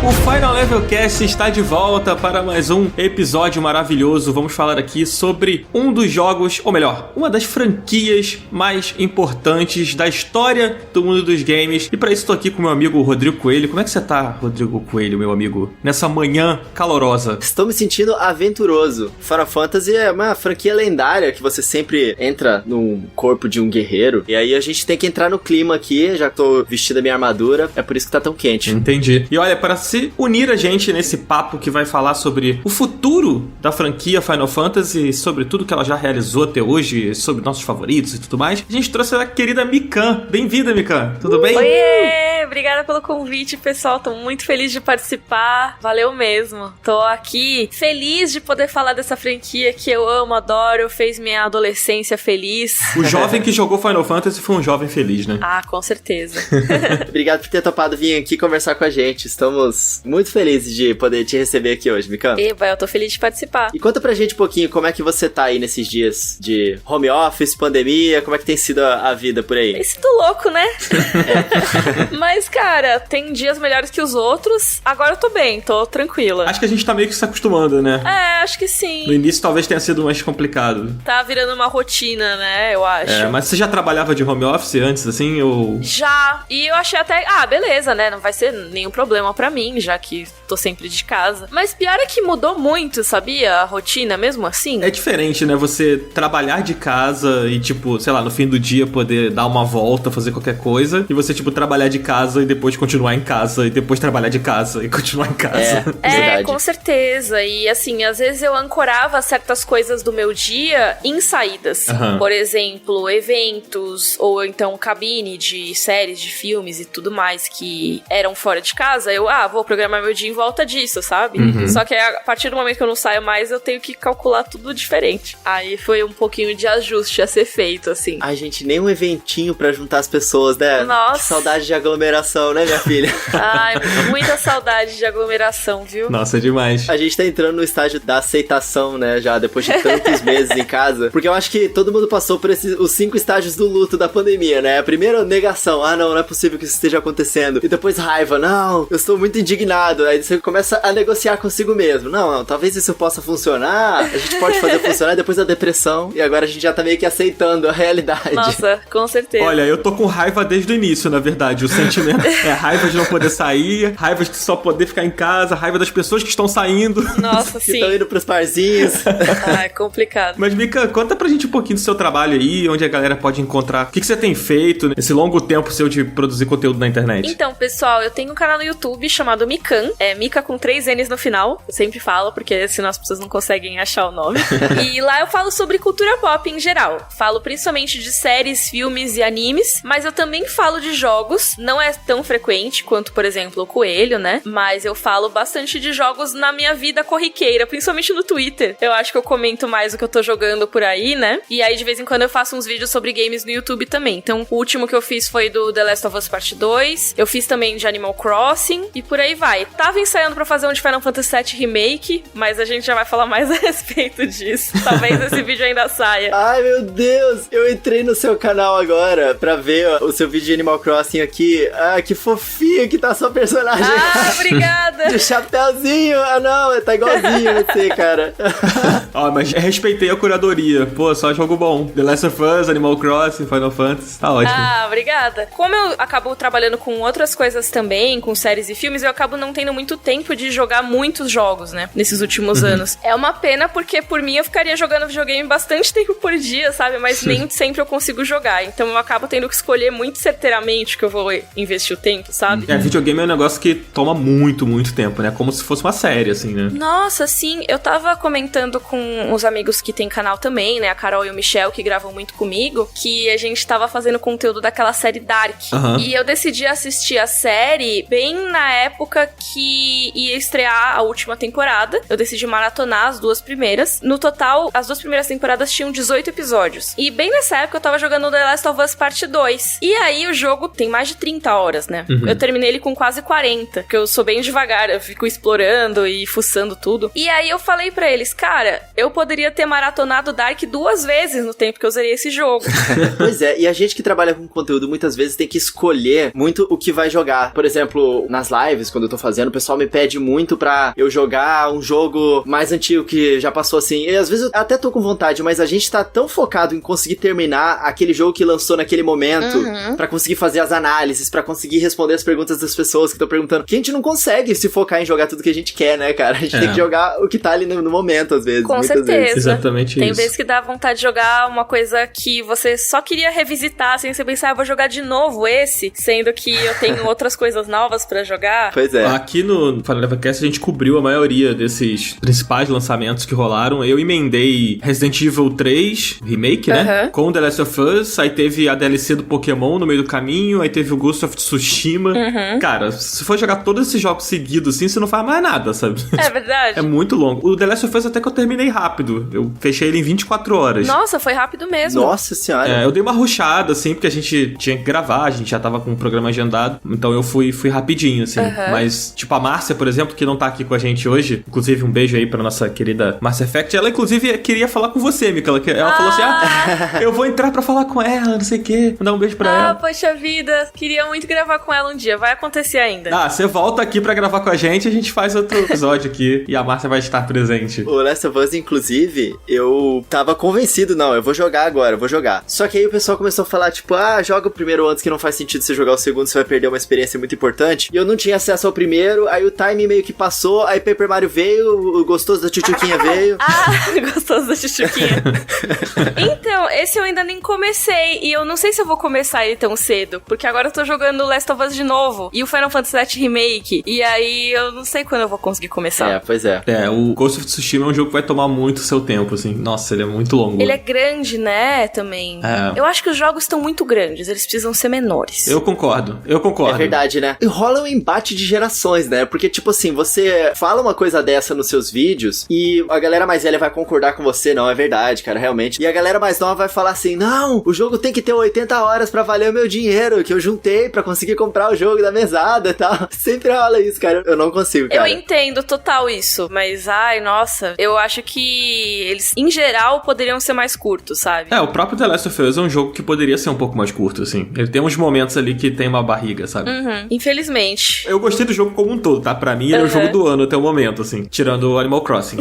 O Final Level Cast está de volta para mais um episódio maravilhoso. Vamos falar aqui sobre um dos jogos, ou melhor, uma das franquias mais importantes da história do mundo dos games. E para isso estou aqui com meu amigo Rodrigo Coelho. Como é que você tá, Rodrigo Coelho, meu amigo? Nessa manhã calorosa. Estou me sentindo aventuroso. Final Fantasy é uma franquia lendária que você sempre entra no corpo de um guerreiro. E aí a gente tem que entrar no clima aqui. Já tô vestindo a minha armadura. É por isso que tá tão quente. Entendi. E olha, para se unir a gente nesse papo que vai falar sobre o futuro da franquia Final Fantasy, sobre tudo que ela já realizou até hoje, sobre nossos favoritos e tudo mais, a gente trouxe a querida Mikan. Bem-vinda, Mikan. Tudo bem? Oiê! Obrigada pelo convite, pessoal. Tô muito feliz de participar. Valeu mesmo. Tô aqui feliz de poder falar dessa franquia que eu amo, adoro, fez minha adolescência feliz. O jovem que jogou Final Fantasy foi um jovem feliz, né? Ah, com certeza. Obrigado por ter topado vir aqui conversar com a gente. Estamos muito felizes de poder te receber aqui hoje, Mikan. Eba, eu tô feliz de participar. E conta pra gente um pouquinho como é que você tá aí nesses dias de home office, pandemia, como é que tem sido a vida por aí? Tem sido louco, né? Mas, cara, tem dias melhores que os outros. Agora eu tô bem, tô tranquila. Acho que a gente tá meio que se acostumando, né? É, acho que sim. No início talvez tenha sido mais complicado. Tá virando uma rotina, né, eu acho. É, mas você já trabalhava de home office antes, assim, ou... Já. E eu achei até... Ah, beleza, né? Não vai ser nenhum problema pra mim, já que tô sempre de casa. Mas pior é que mudou muito, sabia? A rotina, mesmo assim. É diferente, né? Você trabalhar de casa e, tipo, sei lá, no fim do dia poder dar uma volta, fazer qualquer coisa. E você, tipo, trabalhar de casa e depois continuar em casa. E depois trabalhar de casa e continuar em casa. É, com certeza. E, assim, às vezes eu ancorava certas coisas do meu dia em saídas. Uhum. Por exemplo, eventos, ou então cabine de séries, de filmes e tudo mais que eram fora de casa. Eu, vou programar meu dia em volta disso, sabe? Uhum. Só que a partir do momento que eu não saio mais, eu tenho que calcular tudo diferente. Aí foi um pouquinho de ajuste a ser feito, assim. Ai, gente, nem um eventinho pra juntar as pessoas, né? Nossa. Que saudade de aglomeração, né, minha filha? Ai, muita saudade de aglomeração, viu? Nossa, é demais. A gente tá entrando no estágio da aceitação, né, já depois de tantos meses em casa. Porque eu acho que todo mundo passou por os 5 estágios do luto da pandemia, né? A primeira, negação. Não é possível que isso esteja acontecendo. E depois raiva. Não, eu estou muito indignado. Aí você começa a negociar consigo mesmo. Não, talvez isso possa funcionar. A gente pode fazer funcionar. Depois a depressão. E agora a gente já tá meio que aceitando a realidade. Nossa, com certeza. Olha, eu tô com raiva desde o início, na verdade. O sentimento é raiva de não poder sair, raiva de só poder ficar em casa, raiva das pessoas que estão saindo. Nossa, que sim. estão indo pros parzinhos. É complicado. Mas, Mika, conta pra gente um pouquinho do seu trabalho aí, onde a galera pode encontrar. O que você tem feito nesse longo tempo seu de produzir conteúdo na internet? Então, pessoal, eu tenho um canal no YouTube chamado Mikan. É Mika com 3 N's no final. Eu sempre falo, porque senão as pessoas não conseguem achar o nome. E lá eu falo sobre cultura pop em geral. Falo principalmente de séries, filmes e animes. Mas eu também falo de jogos. Não é tão frequente quanto, por exemplo, o Coelho, né? Mas eu falo bastante de jogos na minha vida corriqueira, principalmente no Twitter. Eu acho que eu comento mais o que eu tô jogando por aí, né? E aí, de vez em quando, eu faço uns vídeos sobre games no YouTube também. Então, o último que eu fiz foi do The Last of Us Part 2. Eu fiz também de Animal Crossing. E por aí vai. Tava ensaiando pra fazer um de Final Fantasy VII Remake, mas a gente já vai falar mais a respeito disso. Talvez esse vídeo ainda saia. Ai, meu Deus! Eu entrei no seu canal agora pra ver o seu vídeo de Animal Crossing aqui. Ah, que fofinho que tá a sua personagem. Ah, obrigada! De chapéuzinho. Ah, não, tá igualzinho você, cara. Mas respeitei a curadoria. Pô, só jogo bom. The Last of Us, Animal Crossing, Final Fantasy. Tá ótimo. Ah, obrigada. Como eu acabo trabalhando com outras coisas também, com séries e filmes, eu acabo não tendo muito tempo de jogar muitos jogos, né? Nesses últimos anos. É uma pena, porque por mim eu ficaria jogando videogame bastante tempo por dia, sabe? Mas nem sempre eu consigo jogar. Então eu acabo tendo que escolher muito certeiramente que eu vou investir o tempo, sabe? Videogame é um negócio que toma muito, muito tempo, né? Como se fosse uma série, assim, né? Nossa, sim. Eu tava comentando com os amigos que tem canal também, né? A Carol e o Michel, que gravam muito comigo, que a gente tava fazendo conteúdo daquela série Dark. Uhum. E eu decidi assistir a série bem na época que ia estrear a última temporada. Eu decidi maratonar as 2 primeiras. No total, as 2 primeiras temporadas tinham 18 episódios. E bem nessa época eu tava jogando The Last of Us Part 2. E aí o jogo tem mais de 30 horas, né? Uhum. Eu terminei ele com quase 40, porque eu sou bem devagar, eu fico explorando e fuçando tudo. E aí eu falei pra eles, cara, eu poderia ter maratonado Dark 2 vezes no tempo que eu zerei esse jogo. Pois é, e a gente que trabalha com conteúdo muitas vezes tem que escolher muito o que vai jogar. Por exemplo, nas lives, quando eu tô fazendo, o pessoal me pede muito pra eu jogar um jogo mais antigo que já passou assim. E às vezes eu até tô com vontade, mas a gente tá tão focado em conseguir terminar aquele jogo que lançou naquele momento, pra conseguir fazer as análises, pra conseguir responder as perguntas das pessoas que estão perguntando, que a gente não consegue se focar em jogar tudo que a gente quer, né, cara? A gente tem que jogar o que tá ali no momento, às vezes. Com certeza. Vezes. Exatamente Tem isso. vezes que dá vontade de jogar uma coisa que você só queria revisitar, sem você pensar, vou jogar de novo esse, sendo que eu tenho outras coisas novas pra jogar. Pois é. Aqui no Final Level Cast a gente cobriu a maioria desses principais lançamentos que rolaram. Eu emendei Resident Evil 3 Remake, né? Com The Last of Us. Aí teve a DLC do Pokémon no meio do caminho. Aí teve o Ghost of Tsushima. Cara, se for jogar todos esses jogos seguidos assim, você não faz mais nada, sabe? É verdade. É muito longo. O The Last of Us até que eu terminei rápido. Eu fechei ele em 24 horas. Nossa, foi rápido mesmo. Nossa senhora. Eu dei uma rushada, assim, porque a gente tinha que gravar, a gente já tava com o programa agendado, então eu fui rapidinho, assim. Mas, tipo, a Márcia, por exemplo, que não tá aqui com a gente hoje, inclusive um beijo aí pra nossa querida Márcia Effect, ela, inclusive, queria falar com você, Mika. Ela falou assim, eu vou entrar pra falar com ela, não sei o quê, mandar um beijo pra ela. Poxa vida, queria muito gravar com ela um dia, vai acontecer ainda. Você volta aqui pra gravar com a gente a gente faz outro episódio aqui e a Márcia vai estar presente. O Last of Us, inclusive, eu tava convencido, não, eu vou jogar agora, eu vou jogar. Só que aí o pessoal começou a falar, tipo, joga o primeiro antes que não faz sentido você jogar o segundo, você vai perder uma experiência muito importante. E eu não tinha acesso ao primeiro, aí o time meio que passou, aí Paper Mario veio, o gostoso da tchutchuquinha veio. Gostoso da tchutchuquinha. Então, esse eu ainda nem comecei, e eu não sei se eu vou começar ele tão cedo, porque agora eu tô jogando Last of Us de novo, e o Final Fantasy VII Remake, e aí eu não sei quando eu vou conseguir começar. Pois é. O Ghost of Tsushima é um jogo que vai tomar muito seu tempo, assim. Nossa, ele é muito longo. Ele é grande, né, também. Eu acho que os jogos estão muito grandes, eles precisam ser menores. Eu concordo. É verdade, né? E rola um embate de gerações, né? Porque, tipo assim, você fala uma coisa dessa nos seus vídeos e a galera mais velha vai concordar com você, não, é verdade, cara, realmente. E a galera mais nova vai falar assim, não, o jogo tem que ter 80 horas pra valer o meu dinheiro que eu juntei pra conseguir comprar o jogo da mesada e tal. Sempre rola isso, cara. Eu não consigo, cara. Eu entendo total isso, mas, nossa, eu acho que eles, em geral, poderiam ser mais curtos, sabe? O próprio The Last of Us é um jogo que poderia ser um pouco mais curto, assim. Ele tem uns momentos ali que tem uma barriga, sabe? Infelizmente. Eu gostei do jogo como um todo, tá? Pra mim, ele é o jogo do ano até o momento, assim. Tirando o Animal Crossing.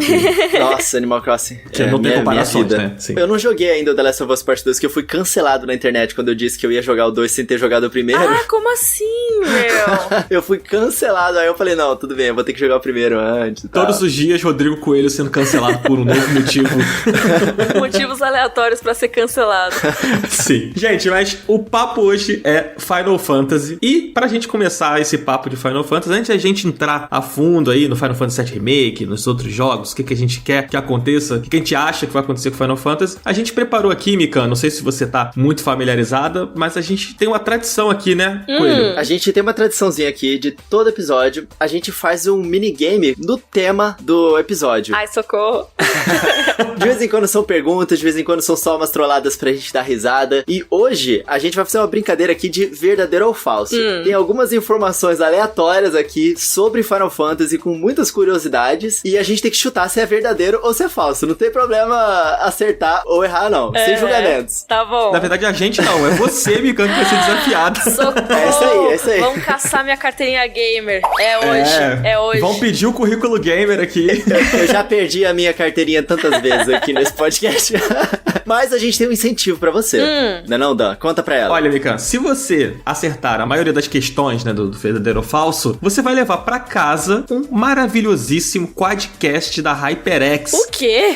Nossa, Animal Crossing. Que não tem comparações, né? Sim. Eu não joguei ainda o The Last of Us Part 2, que eu fui cancelado na internet quando eu disse que eu ia jogar o 2 sem ter jogado o primeiro. Como assim, meu? Eu fui cancelado, aí eu falei, não, tudo bem, eu vou ter que jogar o primeiro antes. Todos os dias, Rodrigo Coelho sendo cancelado por um novo motivo. Motivos aleatórios pra ser cancelado. Sim. Gente, mas o papo hoje é Final Fantasy. E pra gente começar esse papo de Final Fantasy, antes da gente entrar a fundo aí no Final Fantasy VII Remake, nos outros jogos, o que a gente quer que aconteça, o que a gente acha que vai acontecer com Final Fantasy, a gente preparou aqui, Mika, não sei se você tá muito familiarizada, mas a gente tem uma tradição aqui, né, Coelho? A gente tem uma tradiçãozinha aqui de todo episódio, a gente faz um minigame no tema do episódio. Ai, socorro. De vez em quando são perguntas, de vez em quando são só umas trolladas pra gente dar risada. E hoje a gente vai fazer uma brincadeira aqui de verdadeiro ou falso. Tem algumas informações aleatórias aqui sobre Final Fantasy com muitas curiosidades e a gente tem que chutar se é verdadeiro ou se é falso. Não tem problema acertar ou errar, não. Sem julgamentos. Tá bom. Na verdade, a gente não. É você, Mika, que vai ser desafiada. Socorro. É isso aí. Vamos caçar minha carteirinha gamer. É hoje. Vão pedir o currículo gamer aqui. Eu já perdi a minha carteirinha tantas vezes aqui nesse podcast. Mas a gente tem um incentivo pra você. Não é não, Dan? Conta pra ela. Olha, Mika, se você acertar a maioria das questões, né, do verdadeiro ou falso, você vai levar pra casa um maravilhosíssimo quadcast da HyperX. O quê?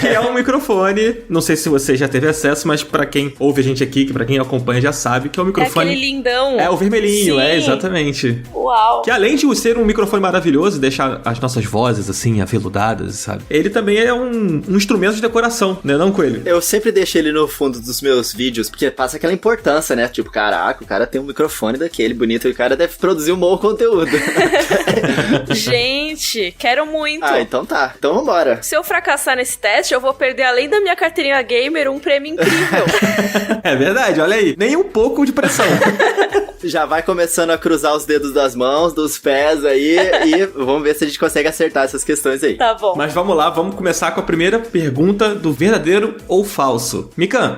Que é um microfone. Não sei se você já teve acesso, mas pra quem ouve a gente aqui, que pra quem acompanha já sabe, que é um microfone... É aquele lindão. É, o vermelhinho, Sim. Exatamente. Uau. Que além de ser um microfone maravilhoso e deixar as nossas vozes, assim, aveludadas, sabe? Ele também é um instrumento de decoração, né, não, Coelho? Eu sempre deixo ele no fundo dos meus vídeos, porque passa aquela importância, né? Tipo, caraca, o cara tem um microfone daquele bonito e o cara deve produzir um bom conteúdo. Gente, quero muito. Então tá. Então vambora. Se eu fracassar nesse teste, eu vou perder, além da minha carteirinha gamer, um prêmio incrível. É verdade, olha aí. Nem um pouco de pressão. Já vai começando a cruzar os dedos das mãos, dos pés aí, e vamos ver se a gente consegue acertar essas questões aí. Tá bom. Mas vamos lá, vamos começar com a primeira pergunta do verdadeiro ou falso. Mikan,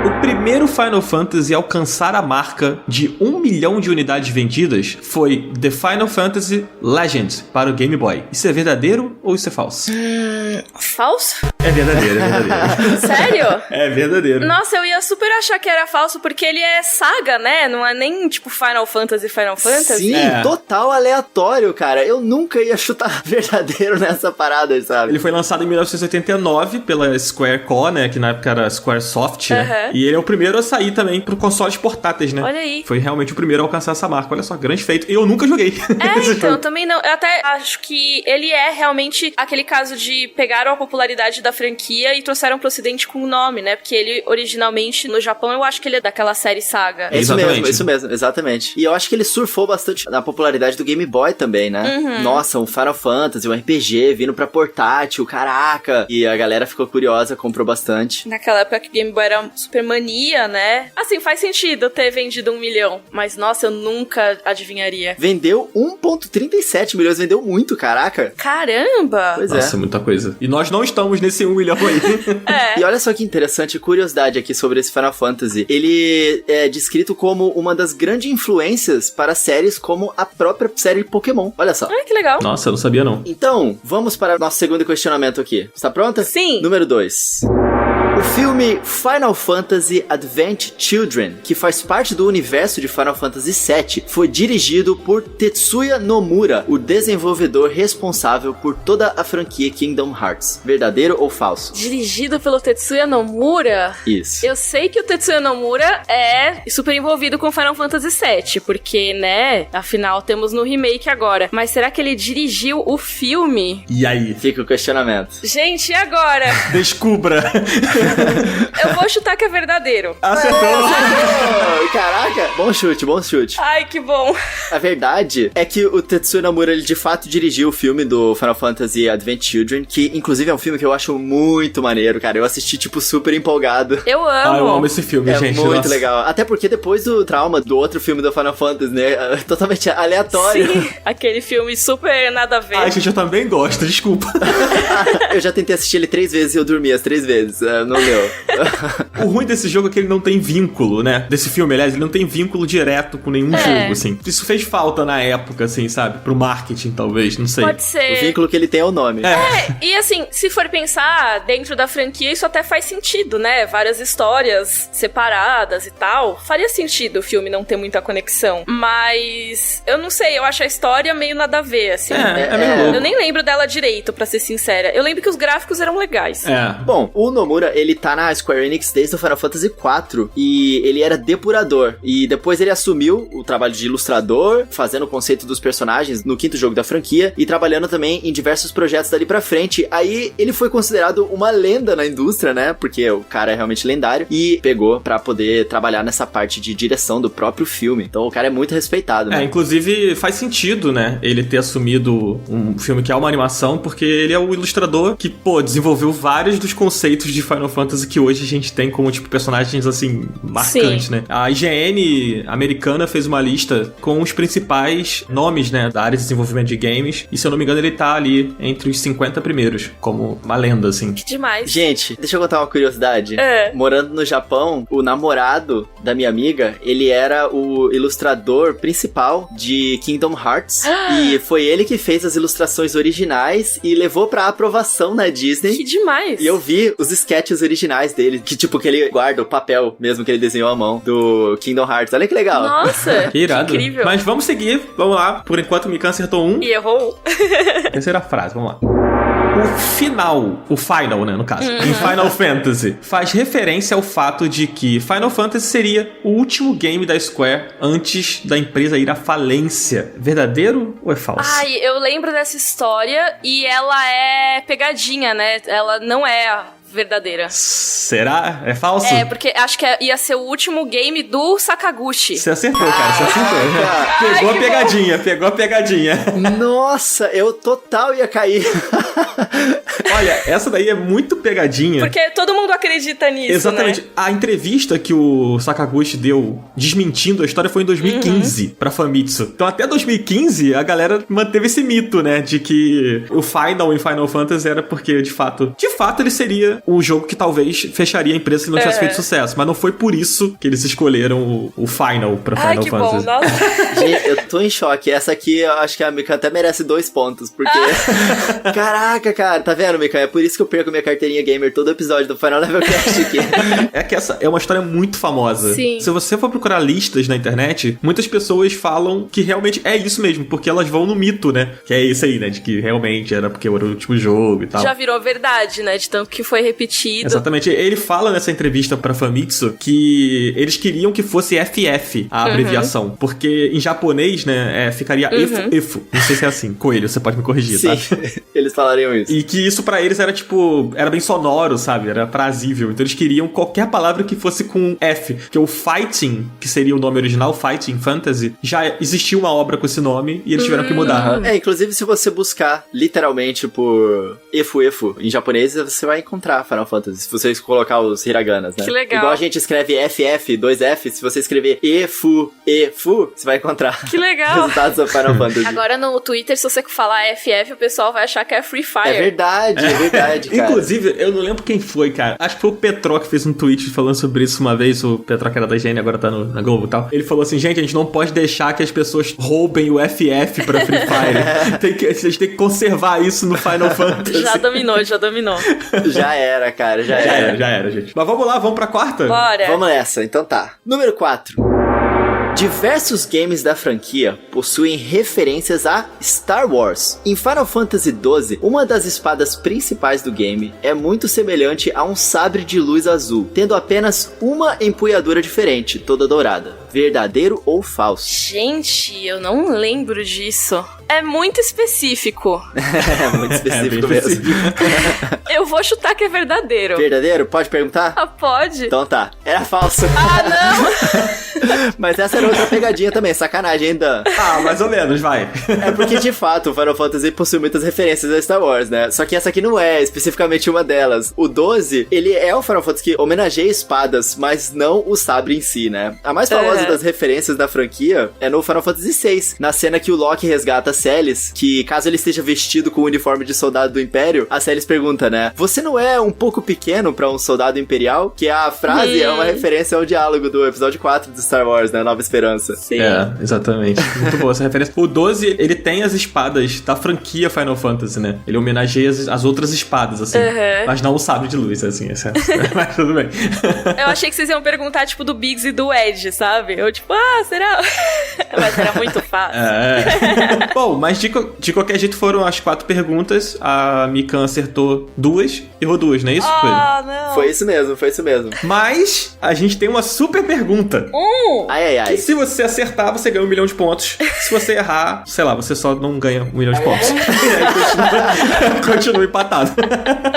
O primeiro Final Fantasy a alcançar a marca de 1 milhão de unidades vendidas foi The Final Fantasy Legends para o Game Boy. Isso é verdadeiro ou isso é falso? Falso? É verdadeiro, é verdadeiro. Sério? É verdadeiro. Nossa, eu ia super achar que era falso, porque ele é saga, né? Não é nem, tipo, Final Fantasy. Sim, total aleatório, cara. Eu nunca ia chutar verdadeiro nessa parada, sabe? Ele foi lançado em 1989 pela Squarecore, né? Que na época era Squaresoft, né? E ele é o primeiro a sair também pro consoles portáteis, né? Olha aí. Foi realmente o primeiro a alcançar essa marca. Olha só, grande feito. E eu nunca joguei. Então, também não. Eu até acho que ele é realmente aquele caso de pegaram a popularidade da franquia e trouxeram pro ocidente com o nome, né? Porque ele, originalmente, no Japão, eu acho que ele é daquela série Saga. É isso mesmo, exatamente. E eu acho que ele surfou bastante na popularidade do Game Boy também, né? Nossa, um Final Fantasy, um RPG vindo pra portátil, caraca! E a galera ficou curiosa, comprou bastante. Naquela época que o Game Boy era super mania, né? Assim, faz sentido ter vendido 1 milhão. Mas, nossa, eu nunca adivinharia. Vendeu 1,37 milhões, vendeu muito, caraca! Caramba! Pois Nossa, muita coisa. E nós não estamos nesse 1 milhão aí. E olha só que interessante, curiosidade aqui sobre esse Final Fantasy. Ele é descrito como uma das grandes influências para séries como a própria série Pokémon. Olha só. Ah, que legal. Nossa, eu não sabia não. Então, vamos para o nosso segundo questionamento aqui. Está pronta? Sim. Número 2. O filme Final Fantasy Advent Children, que faz parte do universo de Final Fantasy VII, foi dirigido por Tetsuya Nomura, o desenvolvedor responsável por toda a franquia Kingdom Hearts. Verdadeiro ou falso? Dirigido pelo Tetsuya Nomura? Isso. Eu sei que o Tetsuya Nomura é super envolvido com Final Fantasy VII, porque, né, afinal temos no remake agora. Mas será que ele dirigiu o filme? E aí? Fica o questionamento. Gente, e agora? Descubra! Eu vou chutar que é verdadeiro. Acertou! Caraca, bom chute, bom chute. Ai, que bom. A verdade é que o Tetsuya Nomura, ele de fato dirigiu o filme do Final Fantasy Advent Children, que inclusive é um filme que eu acho muito maneiro, cara. Eu assisti, tipo, super empolgado. Eu amo. Ah, eu amo esse filme, gente. Muito Nossa. legal. Até porque depois do trauma do outro filme do Final Fantasy, né? Totalmente aleatório. Sim, aquele filme super nada a ver. Ai, gente, eu também gosto, desculpa. Eu já tentei assistir ele 3 vezes e eu dormi as 3 vezes. Não deu. O ruim desse jogo é que ele não tem vínculo, né? Desse filme, aliás, ele não tem vínculo direto com nenhum jogo, assim. Isso fez falta na época, assim, sabe? Pro marketing, talvez, não sei. Pode ser. O vínculo que ele tem é o nome. E assim, se for pensar dentro da franquia, isso até faz sentido, né? Várias histórias separadas e tal. Faria sentido o filme não ter muita conexão. Mas eu não sei, eu acho a história meio nada a ver, assim. É meio louco. Eu nem lembro dela direito, pra ser sincera. Eu lembro que os gráficos eram legais. Bom, o Nomura, ele tá na Square Enix desde o Final Fantasy IV e ele era depurador. E depois ele assumiu o trabalho de ilustrador, fazendo o conceito dos personagens no 5º jogo da franquia e trabalhando também em diversos projetos dali pra frente. Aí ele foi considerado uma lenda na indústria, né? Porque o cara é realmente lendário e pegou pra poder trabalhar nessa parte de direção do próprio filme. Então o cara é muito respeitado, né? Inclusive faz sentido, né? Ele ter assumido um filme que é uma animação, porque ele é o ilustrador que, desenvolveu vários dos conceitos de Final Fantasy que hoje a gente tem como, tipo, personagens, assim, marcantes, né? A IGN americana fez uma lista com os principais nomes, né, da área de desenvolvimento de games, e se eu não me engano ele tá ali entre os 50 primeiros, como uma lenda, assim. Que demais. Gente, deixa eu contar uma curiosidade. Morando no Japão, o namorado da minha amiga, ele era o ilustrador principal de Kingdom Hearts, e foi ele que fez as ilustrações originais e levou pra aprovação na Disney. Que demais. E eu vi os sketches originais dele, que tipo, que ele guarda o papel mesmo que ele desenhou à mão do Kingdom Hearts. Olha que legal. Nossa, que irado. Que incrível. Mas vamos seguir, vamos lá. Por enquanto o Mikan acertou um. E errou. Terceira frase, vamos lá. O final, né, no caso, em Final Fantasy, faz referência ao fato de que Final Fantasy seria o último game da Square antes da empresa ir à falência. Verdadeiro ou é falso? Ai, eu lembro dessa história e ela é pegadinha, né? Ela não é verdadeira. Será? É falso? É, porque acho que ia ser o último game do Sakaguchi. Você acertou, cara, você acertou. Pegou a pegadinha, pegou a pegadinha. Nossa, eu total ia cair. Olha, essa daí é muito pegadinha. Porque todo mundo acredita nisso, exatamente. Né? A entrevista que o Sakaguchi deu desmentindo a história foi em 2015 pra Famitsu. Então até 2015 a galera manteve esse mito, né, de que o Final em Final Fantasy era porque, de fato ele seria o jogo que talvez fecharia a empresa se não tivesse feito sucesso. Mas não foi por isso que eles escolheram o Final pra Final que Fantasy. bom, nossa. Gente, eu tô em choque. Essa aqui, eu acho que a Mika até merece 2 pontos, porque... Caraca, cara, tá vendo, Mika? É por isso que eu perco minha carteirinha gamer todo episódio do Final Level Cast aqui. É que essa é uma história muito famosa. Sim. Se você for procurar listas na internet, muitas pessoas falam que realmente é isso mesmo, porque elas vão no mito, né? Que é isso aí, né? De que realmente era porque era o último jogo e tal. Já virou verdade, né? De tanto que foi repetido. Exatamente. Ele fala nessa entrevista pra Famitsu que eles queriam que fosse FF a abreviação, porque em japonês, né, ficaria Efu. Não sei se é assim. Coelho, você pode me corrigir, Sim, tá? eles falariam isso. E que isso pra eles era tipo, era bem sonoro, sabe? Era prazível. Então eles queriam qualquer palavra que fosse com F. Que o Fighting, que seria o nome original, Fighting Fantasy, já existia uma obra com esse nome e eles tiveram que mudar. Inclusive se você buscar literalmente por Efu em japonês, você vai encontrar Final Fantasy, se você colocar os hiraganas, né? Que legal. Igual a gente escreve FF, 2F, se você escrever Efu, você vai encontrar Que legal. resultados do Final Fantasy. Agora no Twitter, se você falar FF, o pessoal vai achar que é Free Fire. É verdade, cara. Inclusive, eu não lembro quem foi, cara. Acho que foi o Petro que fez um tweet falando sobre isso uma vez. O Petro que era da IGN, agora tá na Globo e tal. Ele falou assim, gente, a gente não pode deixar que as pessoas roubem o FF pra Free Fire. A gente tem que conservar isso no Final Fantasy. Já dominou. Já era, cara, já era, gente. Mas vamos lá, vamos pra quarta? Bora. Vamos nessa, então tá. Número 4. Diversos games da franquia possuem referências a Star Wars. Em Final Fantasy XII, uma das espadas principais do game é muito semelhante a um sabre de luz azul, tendo apenas uma empunhadura diferente, toda dourada. Verdadeiro ou falso? Gente, eu não lembro disso. É muito específico. É muito específico bem mesmo. específico. Eu vou chutar que é verdadeiro. Verdadeiro? Pode perguntar? Ah, pode? Então tá, era falso. Ah, não! Mas essa era outra pegadinha também, sacanagem ainda. Ah, mais ou menos, vai. É porque, de fato, o Final Fantasy possui muitas referências a Star Wars, né? Só que essa aqui não é especificamente uma delas. O 12, ele é o Final Fantasy que homenageia espadas, mas não o sabre em si, né? A mais famosa das referências da franquia é no Final Fantasy VI, na cena que o Loki resgata a Celes, que caso ele esteja vestido com o uniforme de soldado do Império, a Celes pergunta, né? Você não é um pouco pequeno pra um soldado imperial? Que a frase é uma referência ao diálogo do episódio 4 de Star Wars, né? Nova Esperança. Sim. É, exatamente. Muito boa essa referência. O 12, ele tem as espadas da franquia Final Fantasy, né? Ele homenageia as outras espadas, assim. Mas não o sabre de luz, assim. Mas tudo bem. Eu achei que vocês iam perguntar, tipo, do Biggs e do Edge, sabe? Eu, tipo, será? Mas era muito fácil. Bom, mas de qualquer jeito foram as 4 perguntas. A Mikan acertou 2, errou 2, não é isso? Não. Foi isso mesmo. Mas a gente tem uma super pergunta. Ai. Que se você acertar, você ganha 1 milhão de pontos. Se você errar, sei lá, você só não ganha 1 milhão de pontos. E aí continua empatado.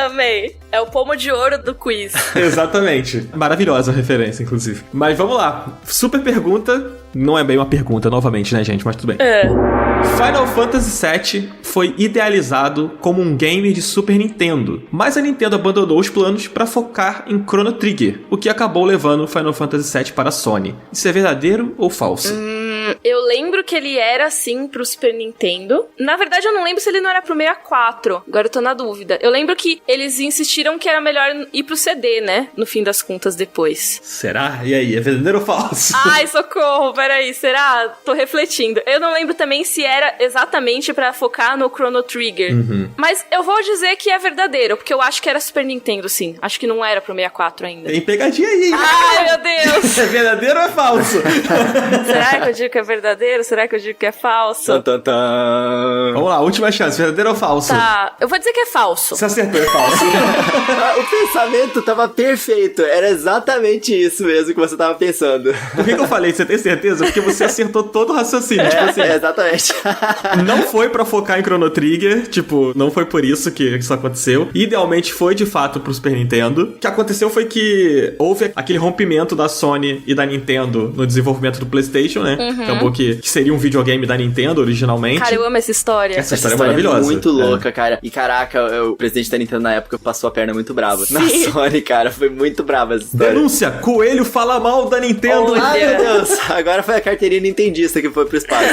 Amei. É o pomo de ouro do quiz. Exatamente. Maravilhosa a referência, inclusive. Mas vamos lá. Super pergunta. Não é bem uma pergunta, novamente, né, gente? Mas tudo bem. Final Fantasy VII foi idealizado como um game de Super Nintendo, mas a Nintendo abandonou os planos para focar em Chrono Trigger, o que acabou levando Final Fantasy VII para a Sony. Isso é verdadeiro ou falso? Eu lembro que ele era, assim, pro Super Nintendo. Na verdade, eu não lembro se ele não era pro 64. Agora eu tô na dúvida. Eu lembro que eles insistiram que era melhor ir pro CD, né? No fim das contas, depois. Será? E aí, é verdadeiro ou falso? Ai, socorro, peraí, será? Tô refletindo. Eu não lembro também se era exatamente pra focar no Chrono Trigger. Mas eu vou dizer que é verdadeiro, porque eu acho que era Super Nintendo, sim. Acho que não era pro 64 ainda. Tem pegadinha aí. Ai, meu Deus! É verdadeiro ou é falso? Será que eu digo que é verdadeiro? Será que eu digo que é falso? Vamos lá, última chance. Verdadeiro ou falso? Tá, eu vou dizer que é falso. Você acertou, é falso. O pensamento tava perfeito. Era exatamente isso mesmo que você tava pensando. Por que eu falei? Você tem certeza? Porque você acertou todo o raciocínio. Tipo assim, exatamente. não foi pra focar em Chrono Trigger. Tipo, não foi por isso que isso aconteceu. Idealmente foi, de fato, pro Super Nintendo. O que aconteceu foi que houve aquele rompimento da Sony e da Nintendo no desenvolvimento do PlayStation, né? acabou que seria um videogame da Nintendo originalmente. Cara, eu amo essa história. Essa história é maravilhosa. É muito louca, cara. E caraca, o presidente da Nintendo na época passou a perna muito brava. Sim. Na Sony, cara, foi muito brava essa história. Denúncia! Coelho fala mal da Nintendo! Ai, meu Deus! Agora foi a carteirinha nintendista que foi pro espaço.